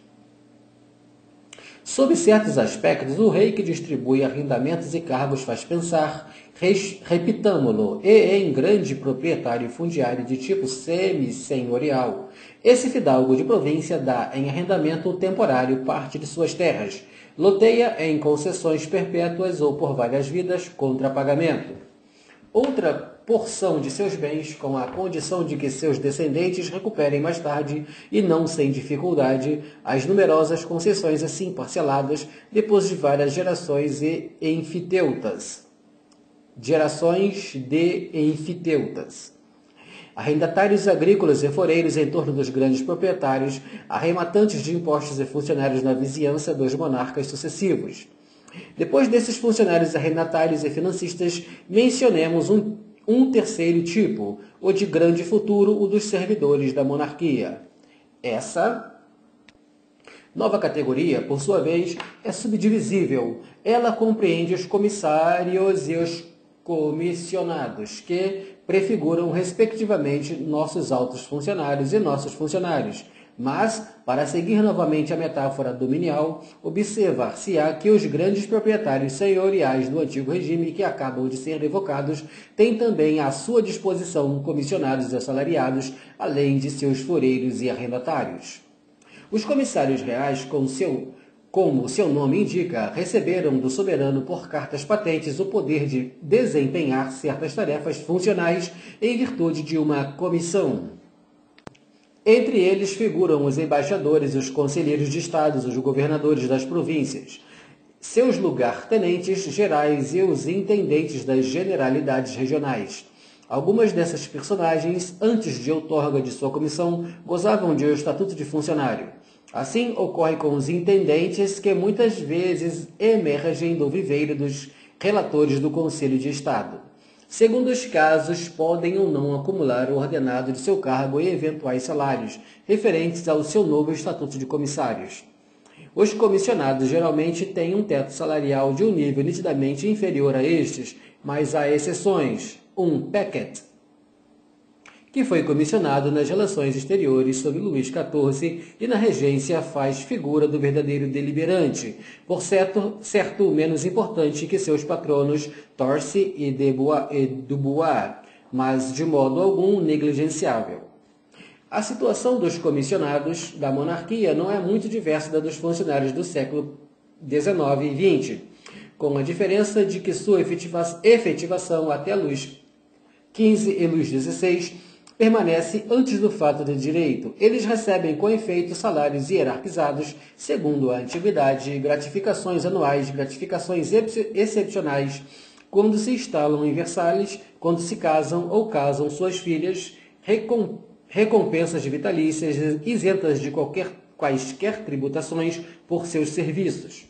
Sob certos aspectos, o rei que distribui arrendamentos e cargos faz pensar, repitamo-lo, e em grande proprietário fundiário de tipo semi-senhorial. Esse fidalgo de província dá em arrendamento temporário parte de suas terras, loteia em concessões perpétuas ou por várias vidas contra pagamento. Outra porção de seus bens, com a condição de que seus descendentes recuperem mais tarde, e não sem dificuldade, as numerosas concessões assim parceladas depois de várias gerações de enfiteutas. Arrendatários agrícolas e foreiros em torno dos grandes proprietários, arrematantes de impostos e funcionários na vizinhança dos monarcas sucessivos. Depois desses funcionários arrendatários e financistas, mencionemos um terceiro tipo, o de grande futuro, o dos servidores da monarquia. Essa nova categoria, por sua vez, é subdivisível. Ela compreende os comissários e os comissionados, que prefiguram, respectivamente, nossos altos funcionários e nossos funcionários. Mas, para seguir novamente a metáfora dominial, observar-se-á que os grandes proprietários senhoriais do antigo regime que acabam de ser revocados têm também à sua disposição comissionados e assalariados, além de seus foreiros e arrendatários. Os comissários reais, como seu nome indica, receberam do soberano por cartas patentes o poder de desempenhar certas tarefas funcionais em virtude de uma comissão. Entre eles figuram os embaixadores, os conselheiros de estados, os governadores das províncias, seus lugar-tenentes gerais e os intendentes das generalidades regionais. Algumas dessas personagens, antes de outorga de sua comissão, gozavam de um estatuto de funcionário. Assim ocorre com os intendentes, que muitas vezes emergem do viveiro dos relatores do Conselho de Estado. Segundo os casos, podem ou não acumular o ordenado de seu cargo e eventuais salários, referentes ao seu novo estatuto de comissários. Os comissionados geralmente têm um teto salarial de um nível nitidamente inferior a estes, mas há exceções. Um Pecket, que foi comissionado nas relações exteriores sob Luís XIV e na regência faz figura do verdadeiro deliberante, por certo menos importante que seus patronos Torcy e Dubois, mas de modo algum negligenciável. A situação dos comissionados da monarquia não é muito diversa da dos funcionários do século XIX e XX, com a diferença de que sua efetivação até Luís XV e Luís XVI permanece antes do fato de direito. Eles recebem com efeito salários hierarquizados, segundo a antiguidade, gratificações anuais, gratificações excepcionais, quando se instalam em Versalhes, quando se casam ou casam suas filhas, recompensas vitalícias isentas de quaisquer tributações por seus serviços.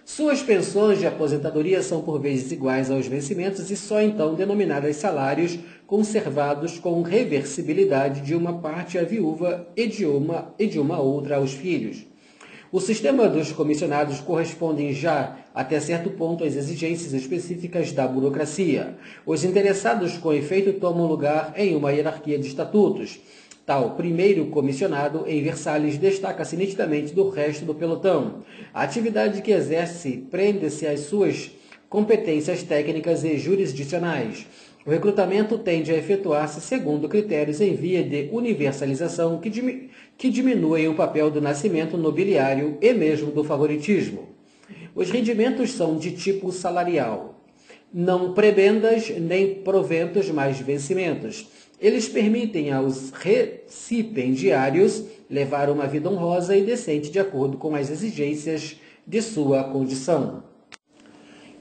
Suas pensões de aposentadoria são por vezes iguais aos vencimentos e só então denominadas salários, conservados com reversibilidade de uma parte à viúva e de uma outra aos filhos. O sistema dos comissionados corresponde já, até certo ponto, às exigências específicas da burocracia. Os interessados, com efeito, tomam lugar em uma hierarquia de estatutos. Tal primeiro comissionado em Versalhes destaca-se nitidamente do resto do pelotão. A atividade que exerce prende-se às suas competências técnicas e jurisdicionais. O recrutamento tende a efetuar-se segundo critérios em via de universalização que diminuem o papel do nascimento nobiliário e mesmo do favoritismo. Os rendimentos são de tipo salarial. Não prebendas nem proventos mais vencimentos. Eles permitem aos recipendiários levar uma vida honrosa e decente de acordo com as exigências de sua condição.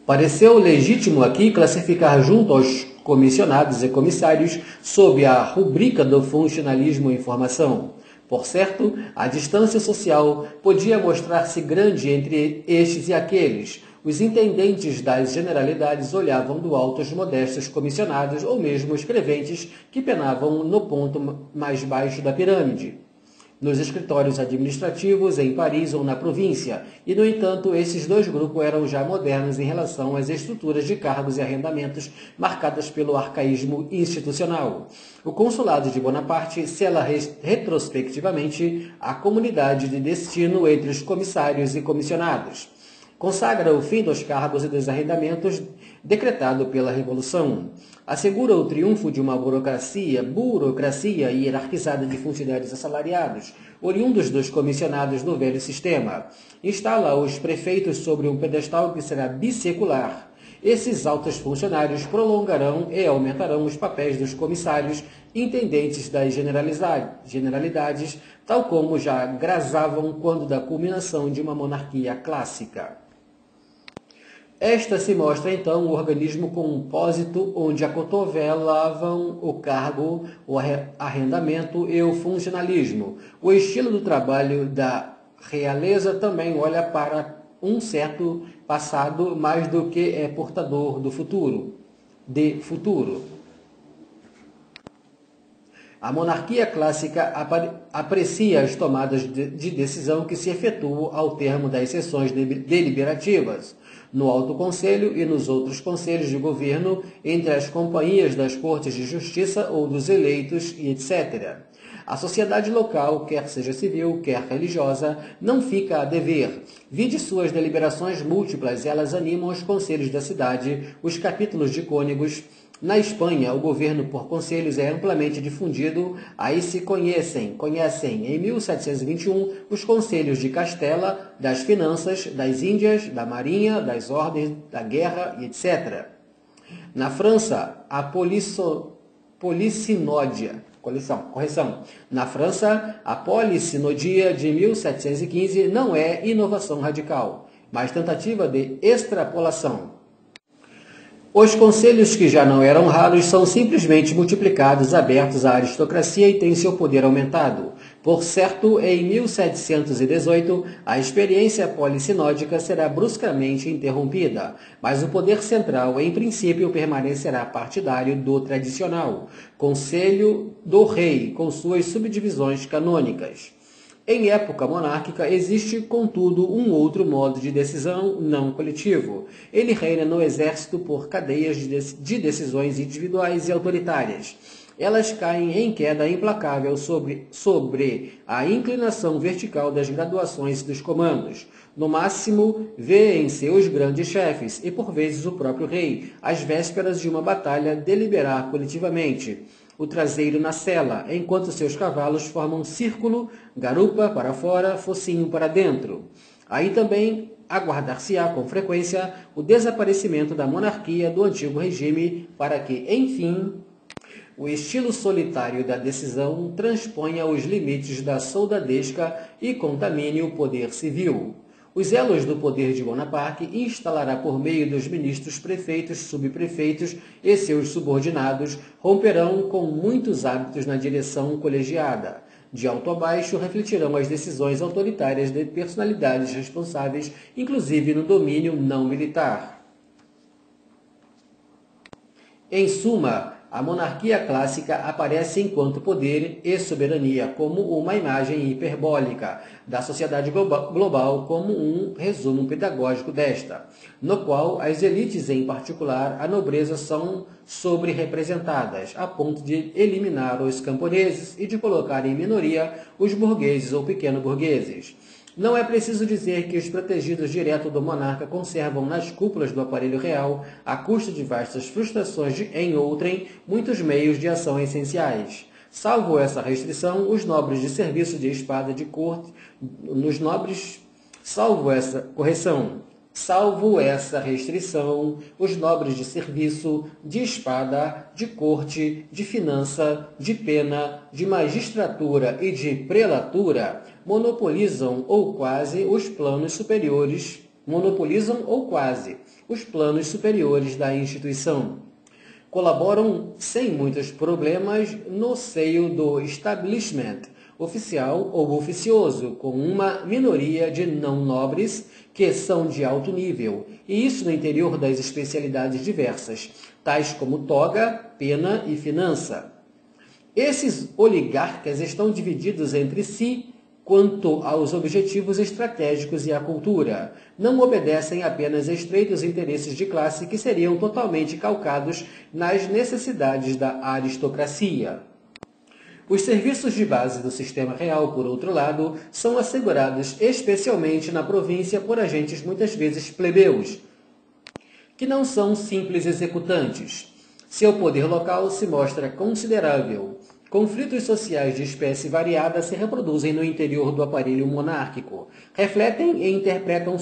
Pareceu legítimo aqui classificar junto aos comissionados e comissários sob a rubrica do funcionalismo em formação. Por certo, a distância social podia mostrar-se grande entre estes e aqueles. Os intendentes das generalidades olhavam do alto os modestos comissionados ou mesmo escreventes que penavam no ponto mais baixo da pirâmide, nos escritórios administrativos em Paris ou na província, e, no entanto, esses dois grupos eram já modernos em relação às estruturas de cargos e arrendamentos marcadas pelo arcaísmo institucional. O consulado de Bonaparte sela retrospectivamente a comunidade de destino entre os comissários e comissionados. Consagra o fim dos cargos e dos arrendamentos decretado pela Revolução. Assegura o triunfo de uma burocracia hierarquizada de funcionários assalariados, oriundos dos comissionados do velho sistema. Instala os prefeitos sobre um pedestal que será bissecular. Esses altos funcionários prolongarão e aumentarão os papéis dos comissários, intendentes das generalidades, tal como já grasavam quando da culminação de uma monarquia clássica. Esta se mostra, então, o organismo compósito onde acotovelavam o cargo, o arrendamento e o funcionalismo. O estilo do trabalho da realeza também olha para um certo passado mais do que é portador do futuro. A monarquia clássica aprecia as tomadas de decisão que se efetuam ao termo das sessões deliberativas, no Alto Conselho e nos outros conselhos de governo, entre as companhias das cortes de justiça ou dos eleitos e etc. A sociedade local, quer seja civil, quer religiosa, não fica a dever. Vide suas deliberações múltiplas, elas animam os conselhos da cidade, os capítulos de cônegos. Na Espanha, o governo por conselhos é amplamente difundido, aí se conhecem em 1721 os conselhos de Castela, das finanças, das Índias, da marinha, das ordens, da guerra e etc. Na França, a polissinódia. Na França, a polissinodia de 1715 não é inovação radical, mas tentativa de extrapolação. Os conselhos que já não eram raros são simplesmente multiplicados, abertos à aristocracia e têm seu poder aumentado. Por certo, em 1718, a experiência polissinódica será bruscamente interrompida, mas o poder central, em princípio, permanecerá partidário do tradicional Conselho do Rei, com suas subdivisões canônicas. Em época monárquica, existe, contudo, um outro modo de decisão não coletivo. Ele reina no exército por cadeias de decisões individuais e autoritárias. Elas caem em queda implacável sobre a inclinação vertical das graduações dos comandos. No máximo, vê em seus grandes chefes, e por vezes o próprio rei, às vésperas de uma batalha, deliberar coletivamente. O traseiro na sela, enquanto seus cavalos formam círculo, garupa para fora, focinho para dentro. Aí também aguardar-se-á com frequência o desaparecimento da monarquia do antigo regime para que, enfim, o estilo solitário da decisão transponha os limites da soldadesca e contamine o poder civil. Os elos do poder de Bonaparte instalará por meio dos ministros, prefeitos, subprefeitos e seus subordinados, romperão com muitos hábitos na direção colegiada. De alto a baixo, refletirão as decisões autoritárias de personalidades responsáveis, inclusive no domínio não militar. Em suma, a monarquia clássica aparece enquanto poder e soberania como uma imagem hiperbólica da sociedade global, como um resumo pedagógico desta, no qual as elites, em particular a nobreza, são sobre-representadas, a ponto de eliminar os camponeses e de colocar em minoria os burgueses ou pequeno-burgueses. Não é preciso dizer que os protegidos direto do monarca conservam nas cúpulas do aparelho real, à custa de vastas frustrações em outrem, muitos meios de ação essenciais. Salvo essa restrição, os nobres de serviço de espada de corte, salvo essa correção, Salvo essa restrição, os nobres de serviço, de espada, de corte, de finança, de pena, de magistratura e de prelatura monopolizam ou quase os planos superiores da instituição. Colaboram sem muitos problemas no seio do establishment, oficial ou oficioso, com uma minoria de não-nobres que são de alto nível, e isso no interior das especialidades diversas, tais como toga, pena e finança. Esses oligarcas estão divididos entre si quanto aos objetivos estratégicos e à cultura. Não obedecem apenas a estreitos interesses de classe que seriam totalmente calcados nas necessidades da aristocracia. Os serviços de base do sistema real, por outro lado, são assegurados especialmente na província por agentes muitas vezes plebeus, que não são simples executantes. Seu poder local se mostra considerável. Conflitos sociais de espécie variada se reproduzem no interior do aparelho monárquico, refletem e interpretam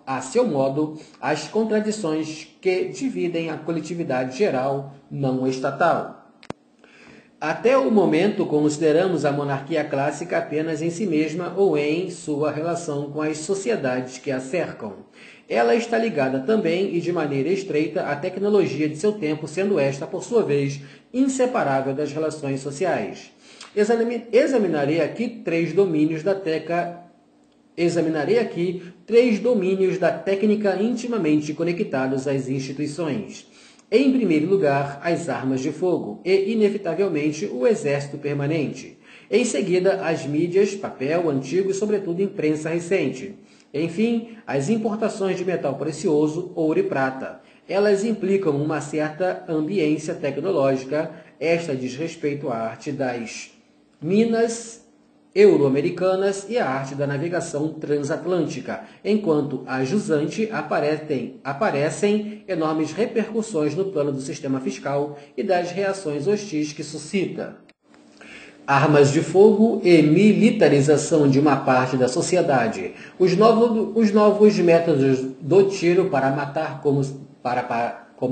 a seu modo as contradições que dividem a coletividade geral não estatal. Até o momento, consideramos a monarquia clássica apenas em si mesma ou em sua relação com as sociedades que a cercam. Ela está ligada também e de maneira estreita à tecnologia de seu tempo, sendo esta, por sua vez, inseparável das relações sociais. Examinarei aqui três domínios da técnica intimamente conectados às instituições. Em primeiro lugar, as armas de fogo e, inevitavelmente, o exército permanente. Em seguida, as mídias, papel antigo e, sobretudo, imprensa recente. Enfim, as importações de metal precioso, ouro e prata. Elas implicam uma certa ambiência tecnológica. Esta diz respeito à arte das minas euro-americanas e a arte da navegação transatlântica, enquanto a jusante aparecem enormes repercussões no plano do sistema fiscal e das reações hostis que suscita. Armas de fogo e militarização de uma parte da sociedade. Os novos métodos do tiro para matar como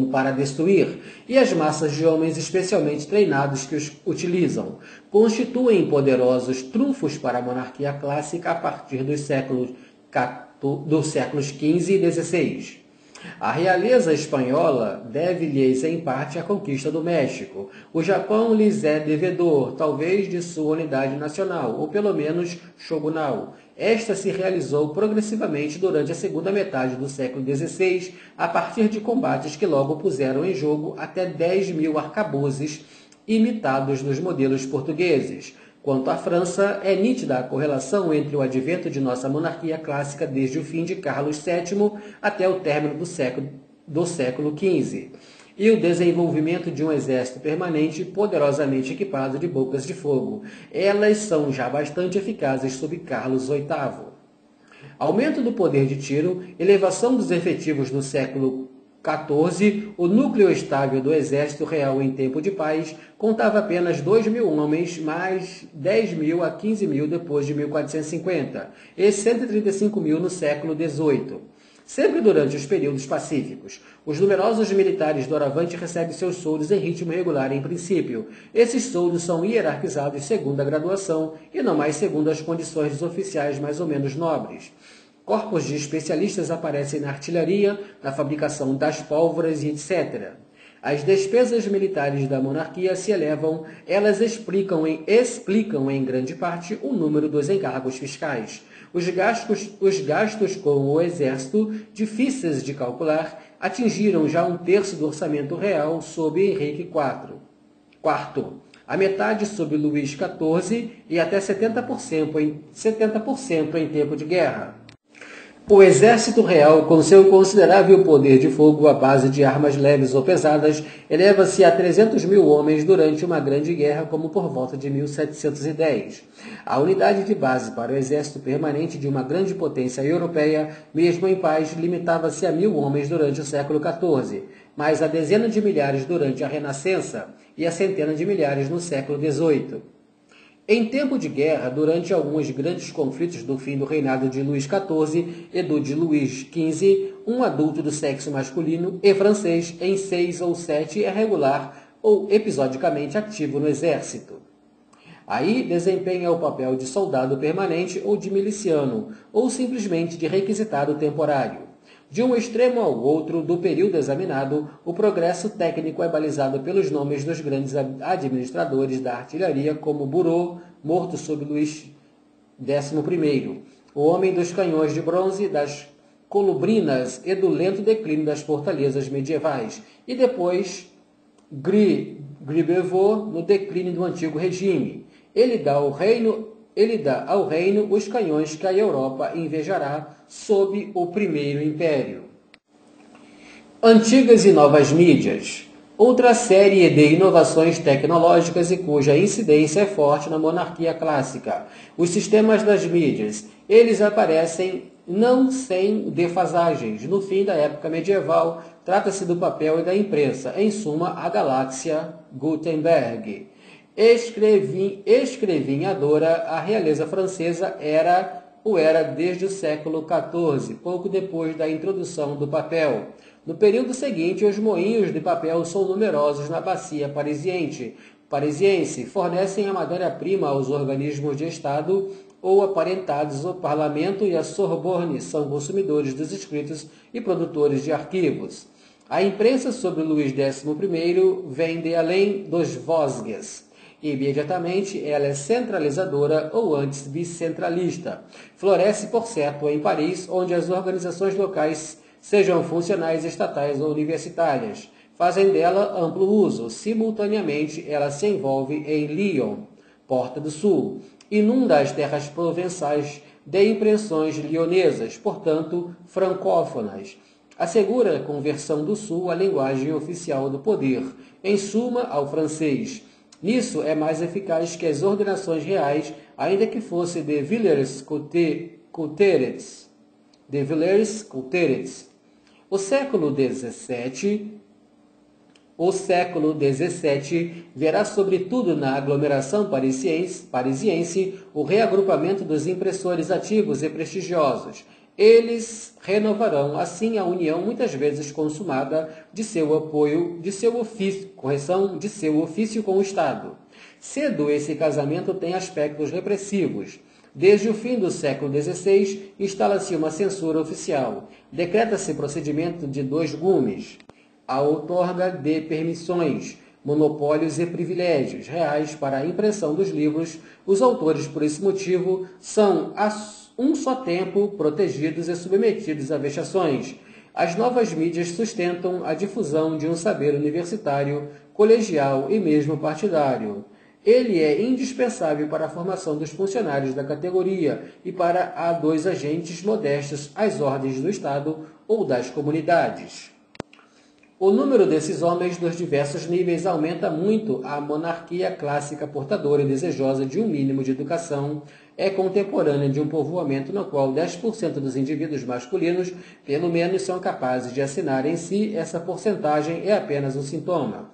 para destruir, e as massas de homens especialmente treinados que os utilizam, constituem poderosos trunfos para a monarquia clássica a partir dos séculos XV e XVI. A realeza espanhola deve-lhes em parte a conquista do México. O Japão lhes é devedor, talvez de sua unidade nacional, ou pelo menos shogunal. Esta se realizou progressivamente durante a segunda metade do século XVI, a partir de combates que logo puseram em jogo até 10.000 arcabuzes imitados nos modelos portugueses. Quanto à França, é nítida a correlação entre o advento de nossa monarquia clássica desde o fim de Carlos VII até o término do século XV, e o desenvolvimento de um exército permanente poderosamente equipado de bocas de fogo. Elas são já bastante eficazes sob Carlos VIII. Aumento do poder de tiro, elevação dos efetivos no século XIV, o núcleo estável do exército real em tempo de paz contava apenas 2.000 homens, mais 10.000 a 15.000 depois de 1450, e 135.000 no século XVIII. Sempre durante os períodos pacíficos, os numerosos militares doravante recebem seus soldos em ritmo regular em princípio. Esses soldos são hierarquizados segundo a graduação e não mais segundo as condições dos oficiais mais ou menos nobres. Corpos de especialistas aparecem na artilharia, na fabricação das pólvoras e etc. As despesas militares da monarquia se elevam, elas explicam em grande parte o número dos encargos fiscais. Os gastos com o exército, difíceis de calcular, atingiram já 1/3 do orçamento real sob Henrique IV, a metade sob Luís XIV e até 70% em tempo de guerra. O exército real, com seu considerável poder de fogo à base de armas leves ou pesadas, eleva-se a 300.000 homens durante uma grande guerra, como por volta de 1710. A unidade de base para o exército permanente de uma grande potência europeia, mesmo em paz, limitava-se a 1.000 homens durante o século XIV, mais a dezena de milhares durante a Renascença e a centena de milhares no século XVIII. Em tempo de guerra, durante alguns grandes conflitos do fim do reinado de Luís XIV e do de Luís XV, um adulto do sexo masculino e francês em 6 ou 7 é regular ou episodicamente ativo no exército. Aí desempenha o papel de soldado permanente ou de miliciano, ou simplesmente de requisitado temporário. De um extremo ao outro do período examinado, o progresso técnico é balizado pelos nomes dos grandes administradores da artilharia, como Bureau, morto sob Luís XI, o homem dos canhões de bronze, das colubrinas e do lento declínio das fortalezas medievais, e depois Gribeauveau no declínio do antigo regime. Ele dá ao reino os canhões que a Europa invejará sob o Primeiro Império. Antigas e novas mídias. Outra série de inovações tecnológicas e cuja incidência é forte na monarquia clássica. Os sistemas das mídias. Eles aparecem não sem defasagens. No fim da época medieval, trata-se do papel e da imprensa. Em suma, a galáxia Gutenberg. Escrevinhadora, a realeza francesa era desde o século XIV, pouco depois da introdução do papel. No período seguinte, os moinhos de papel são numerosos na bacia parisiense, fornecem a matéria-prima aos organismos de Estado ou aparentados. O Parlamento e a Sorbonne são consumidores dos escritos e produtores de arquivos. A imprensa sobre Luís XI vem de além dos Vosges. Imediatamente, ela é centralizadora ou antes bicentralista. Floresce, por certo, em Paris, onde as organizações locais, sejam funcionais, estatais ou universitárias, fazem dela amplo uso. Simultaneamente, ela se envolve em Lyon, Porta do Sul, inunda as terras provençais de impressões lionesas, portanto, francófonas. Assegura a conversão do Sul à linguagem oficial do poder, em suma, ao francês. Nisso é mais eficaz que as ordenações reais, ainda que fosse de Villers-Cotterets. O século XVII verá sobretudo na aglomeração parisiense o reagrupamento dos impressores ativos e prestigiosos. Eles renovarão assim a união muitas vezes consumada de seu ofício com o Estado. Cedo esse casamento tem aspectos repressivos. Desde o fim do século XVI, instala-se uma censura oficial. Decreta-se procedimento de 2 gumes. A outorga de permissões, monopólios e privilégios reais para a impressão dos livros. Os autores, por esse motivo, são um só tempo protegidos e submetidos a vexações. As novas mídias sustentam a difusão de um saber universitário, colegial e mesmo partidário. Ele é indispensável para a formação dos funcionários da categoria e para a dos agentes modestos às ordens do Estado ou das comunidades. O número desses homens dos diversos níveis aumenta muito. A monarquia clássica, portadora e desejosa de um mínimo de educação, é contemporânea de um povoamento no qual 10% dos indivíduos masculinos, pelo menos, são capazes de assinar em si. Essa porcentagem é apenas um sintoma.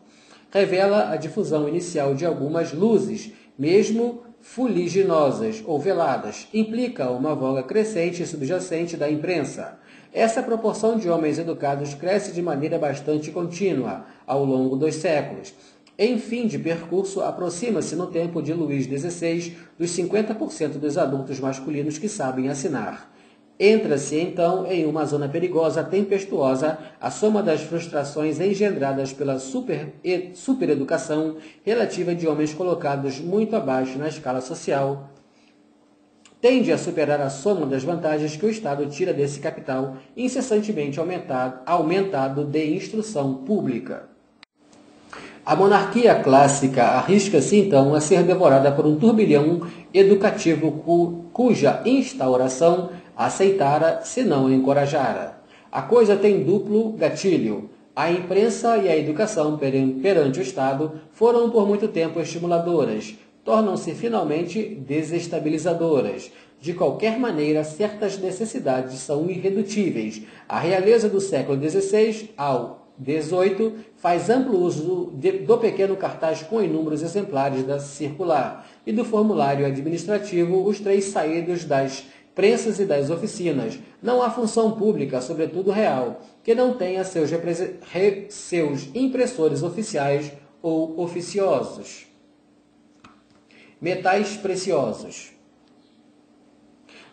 Revela a difusão inicial de algumas luzes, mesmo fuliginosas ou veladas. Implica uma voga crescente e subjacente da imprensa. Essa proporção de homens educados cresce de maneira bastante contínua ao longo dos séculos. Em fim de percurso, aproxima-se no tempo de Luís XVI dos 50% dos adultos masculinos que sabem assinar. Entra-se, então, em uma zona perigosa, tempestuosa, a soma das frustrações engendradas pela supereducação relativa de homens colocados muito abaixo na escala social, tende a superar a soma das vantagens que o Estado tira desse capital incessantemente aumentado de instrução pública. A monarquia clássica arrisca-se, então, a ser devorada por um turbilhão educativo cuja instauração aceitara, se não encorajara. A coisa tem duplo gatilho. A imprensa e a educação perante o Estado foram por muito tempo estimuladoras, tornam-se finalmente desestabilizadoras. De qualquer maneira, certas necessidades são irredutíveis. A realeza do século XVI, ao XVIII faz amplo uso do pequeno cartaz com inúmeros exemplares da circular e do formulário administrativo, os três saídos das prensas e das oficinas. Não há função pública, sobretudo real, que não tenha seus impressores oficiais ou oficiosos. Metais preciosos.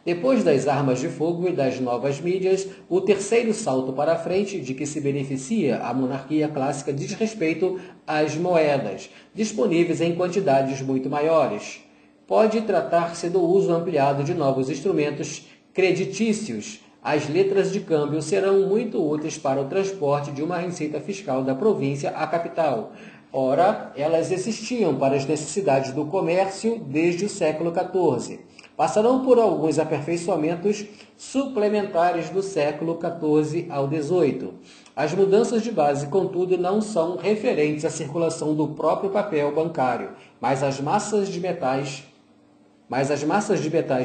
Depois das armas de fogo e das novas mídias, o terceiro salto para a frente de que se beneficia a monarquia clássica diz respeito às moedas, disponíveis em quantidades muito maiores. Pode tratar-se do uso ampliado de novos instrumentos creditícios. As letras de câmbio serão muito úteis para o transporte de uma receita fiscal da província à capital. Ora, elas existiam para as necessidades do comércio desde o século XIV. Passarão por alguns aperfeiçoamentos suplementares do século XIV ao XVIII. As mudanças de base, contudo, não são referentes à circulação do próprio papel bancário, mas às massas de metais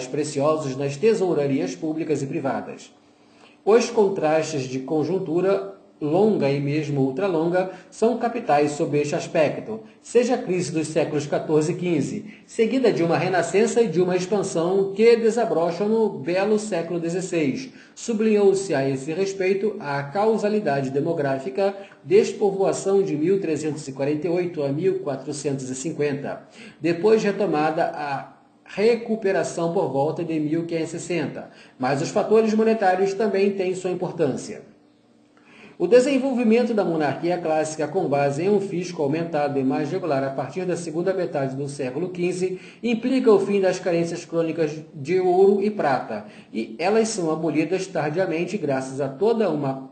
preciosos nas tesourarias públicas e privadas. Os contrastes de conjuntura longa e mesmo ultralonga são capitais sob este aspecto, seja a crise dos séculos XIV e XV, seguida de uma renascença e de uma expansão que desabrocham no belo século XVI. Sublinhou-se a esse respeito a causalidade demográfica, despovoação de 1348 a 1450, depois retomada a recuperação por volta de 1560, mas os fatores monetários também têm sua importância. O desenvolvimento da monarquia clássica com base em um fisco aumentado e mais regular a partir da segunda metade do século XV implica o fim das carências crônicas de ouro e prata, e elas são abolidas tardiamente graças a toda uma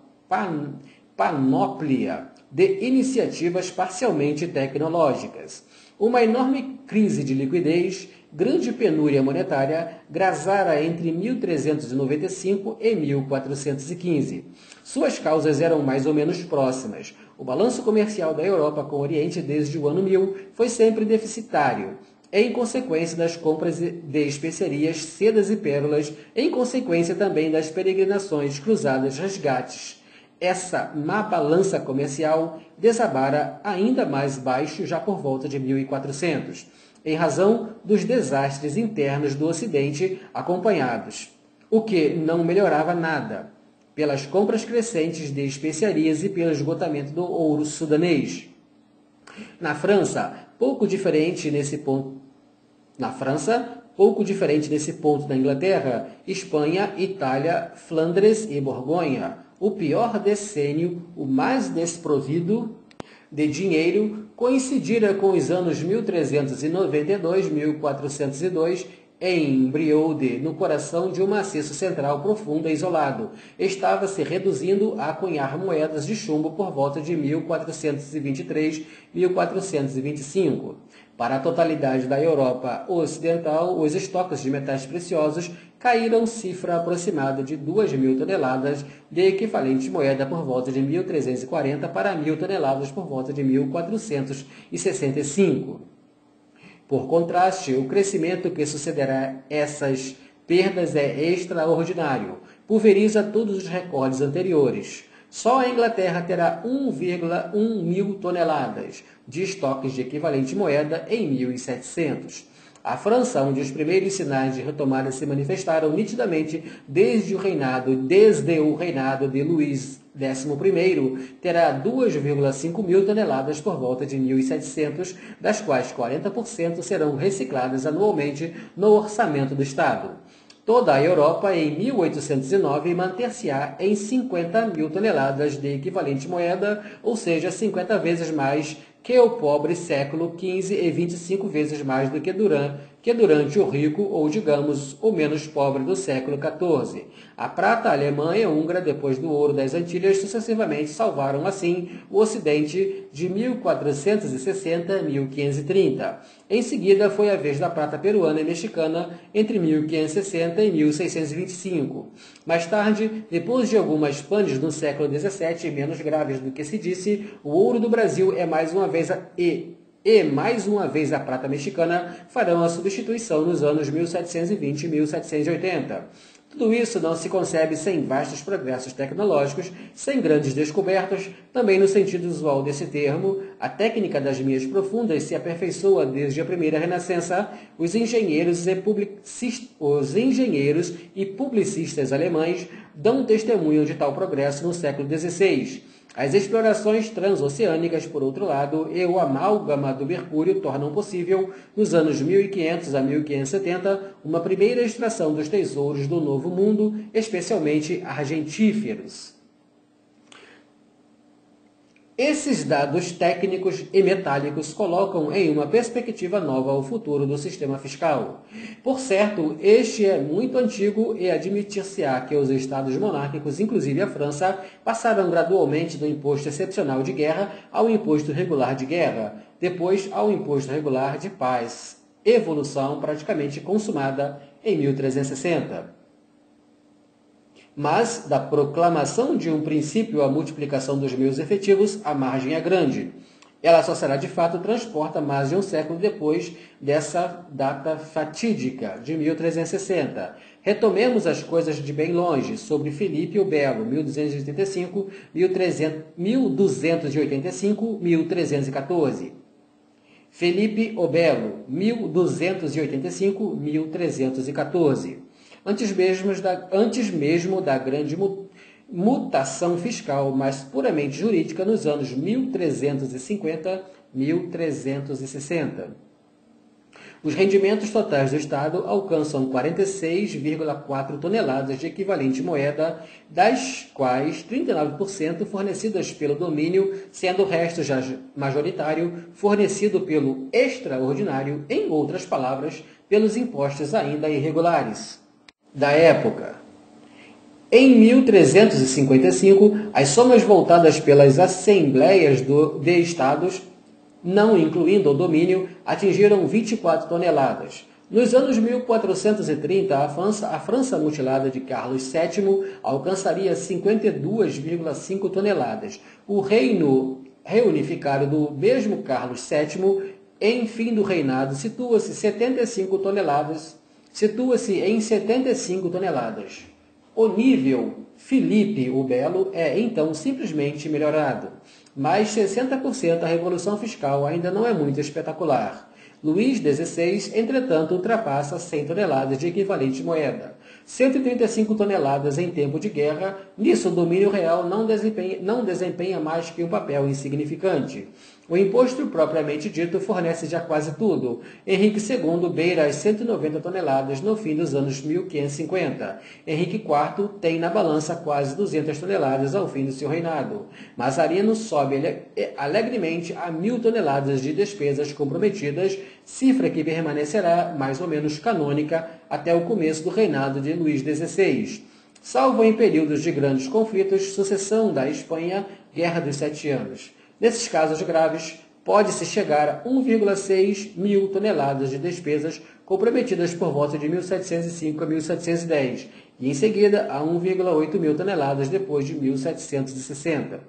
panóplia de iniciativas parcialmente tecnológicas. Uma enorme crise de liquidez, grande penúria monetária, grazara entre 1395 e 1415. Suas causas eram mais ou menos próximas. O balanço comercial da Europa com o Oriente desde o ano 1000 foi sempre deficitário, em consequência das compras de especiarias, sedas e pérolas, em consequência também das peregrinações, cruzadas, resgates. Essa má balança comercial desabara ainda mais baixo já por volta de 1400, em razão dos desastres internos do Ocidente acompanhados, o que não melhorava nada, pelas compras crescentes de especiarias e pelo esgotamento do ouro sudanês. Na França, pouco diferente nesse ponto da Inglaterra, Espanha, Itália, Flandres e Borgonha, o pior decênio, o mais desprovido de dinheiro, coincidira com os anos 1392-1402, em Brioude, no coração de um maciço central profundo e isolado. Estava se reduzindo a cunhar moedas de chumbo por volta de 1423-1425. Para a totalidade da Europa Ocidental, os estoques de metais preciosos caíram cifra aproximada de 2.000 toneladas de equivalente moeda por volta de 1340 para 1.000 toneladas por volta de 1465. Por contraste, o crescimento que sucederá essas perdas é extraordinário, pulveriza todos os recordes anteriores. Só a Inglaterra terá 1,1 mil toneladas de estoques de equivalente moeda em 1700. A França, onde os primeiros sinais de retomada se manifestaram nitidamente desde o reinado de Luís XI, terá 2,5 mil toneladas por volta de 1700, das quais 40% serão recicladas anualmente no orçamento do Estado. Toda a Europa, em 1809, manter-se-á em 50 mil toneladas de equivalente moeda, ou seja, 50 vezes mais que o pobre século XV e 25 vezes mais do que durante o rico, ou digamos, o menos pobre do século XIV. A prata, a Alemanha e a Húngara, depois do ouro das Antilhas, sucessivamente salvaram, assim, o Ocidente de 1460 a 1530. Em seguida, foi a vez da prata peruana e mexicana entre 1560 e 1625. Mais tarde, depois de algumas panes no século XVII, menos graves do que se disse, o ouro do Brasil é mais uma vez a prata mexicana farão a substituição nos anos 1720 e 1780. Tudo isso não se concebe sem vastos progressos tecnológicos, sem grandes descobertas. Também no sentido usual desse termo, a técnica das minhas profundas se aperfeiçoa desde a primeira renascença. Os engenheiros e publicistas alemães dão testemunho de tal progresso no século XVI. As explorações transoceânicas, por outro lado, e o amálgama do mercúrio tornam possível, nos anos 1500 a 1570, uma primeira extração dos tesouros do Novo Mundo, especialmente argentíferos. Esses dados técnicos e metálicos colocam em uma perspectiva nova o futuro do sistema fiscal. Por certo, este é muito antigo e admitir-se-á que os estados monárquicos, inclusive a França, passaram gradualmente do imposto excepcional de guerra ao imposto regular de guerra, depois ao imposto regular de paz, evolução praticamente consumada em 1360. Mas, da proclamação de um princípio à multiplicação dos meios efetivos, a margem é grande. Ela só será de fato transposta mais de um século depois dessa data fatídica, de 1360. Retomemos as coisas de bem longe, sobre Filipe o Belo, 1285, 1285, 1314. Filipe o Belo, 1285, 1314. Antes mesmo da grande mutação fiscal, mas puramente jurídica, nos anos 1350-1360. Os rendimentos totais do Estado alcançam 46,4 toneladas de equivalente moeda, das quais 39% fornecidas pelo domínio, sendo o resto já majoritário fornecido pelo extraordinário, em outras palavras, pelos impostos ainda irregulares da época. Em 1355, as somas voltadas pelas assembleias de estados, não incluindo o domínio, atingiram 24 toneladas. Nos anos 1430, a França mutilada de Carlos VII alcançaria 52,5 toneladas. O reino reunificado do mesmo Carlos VII, em fim do reinado, situa-se em 75 toneladas. O nível Filipe o Belo é, então, simplesmente melhorado. Mais 60% a revolução fiscal ainda não é muito espetacular. Luís XVI, entretanto, ultrapassa 100 toneladas de equivalente moeda. 135 toneladas em tempo de guerra, nisso o domínio real não desempenha mais que um papel insignificante. O imposto propriamente dito fornece já quase tudo. Henrique II beira as 190 toneladas no fim dos anos 1550. Henrique IV tem na balança quase 200 toneladas ao fim do seu reinado. Mazarino sobe alegremente a 1.000 toneladas de despesas comprometidas, cifra que permanecerá mais ou menos canônica até o começo do reinado de Luís XVI. Salvo em períodos de grandes conflitos, sucessão da Espanha, Guerra dos 7 Anos. Nesses casos graves, pode-se chegar a 1,6 mil toneladas de despesas comprometidas por volta de 1705 a 1710, e em seguida a 1,8 mil toneladas depois de 1760.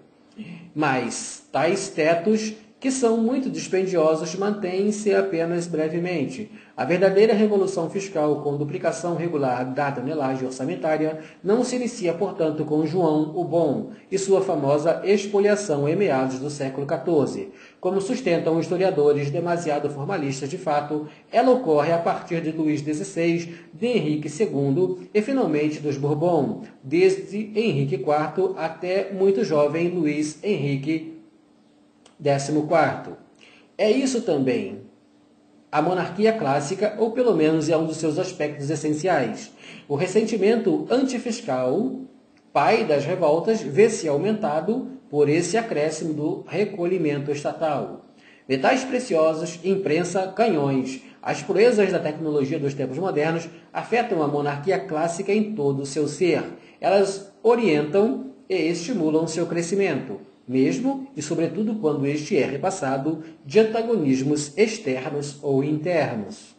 Mas tais tetos, que são muito dispendiosos, mantêm-se apenas brevemente. A verdadeira revolução fiscal com duplicação regular da tonelagem orçamentária não se inicia, portanto, com João o Bom e sua famosa expoliação em meados do século XIV. Como sustentam historiadores demasiado formalistas de fato, ela ocorre a partir de Luís XVI, de Henrique II e, finalmente, dos Bourbon, desde Henrique IV até muito jovem Luís Henrique XIV. É isso também a monarquia clássica, ou pelo menos é um dos seus aspectos essenciais. O ressentimento antifiscal, pai das revoltas, vê-se aumentado por esse acréscimo do recolhimento estatal. Metais preciosos, imprensa, canhões. As proezas da tecnologia dos tempos modernos afetam a monarquia clássica em todo o seu ser. Elas orientam e estimulam seu crescimento, mesmo e sobretudo quando este é repassado de antagonismos externos ou internos.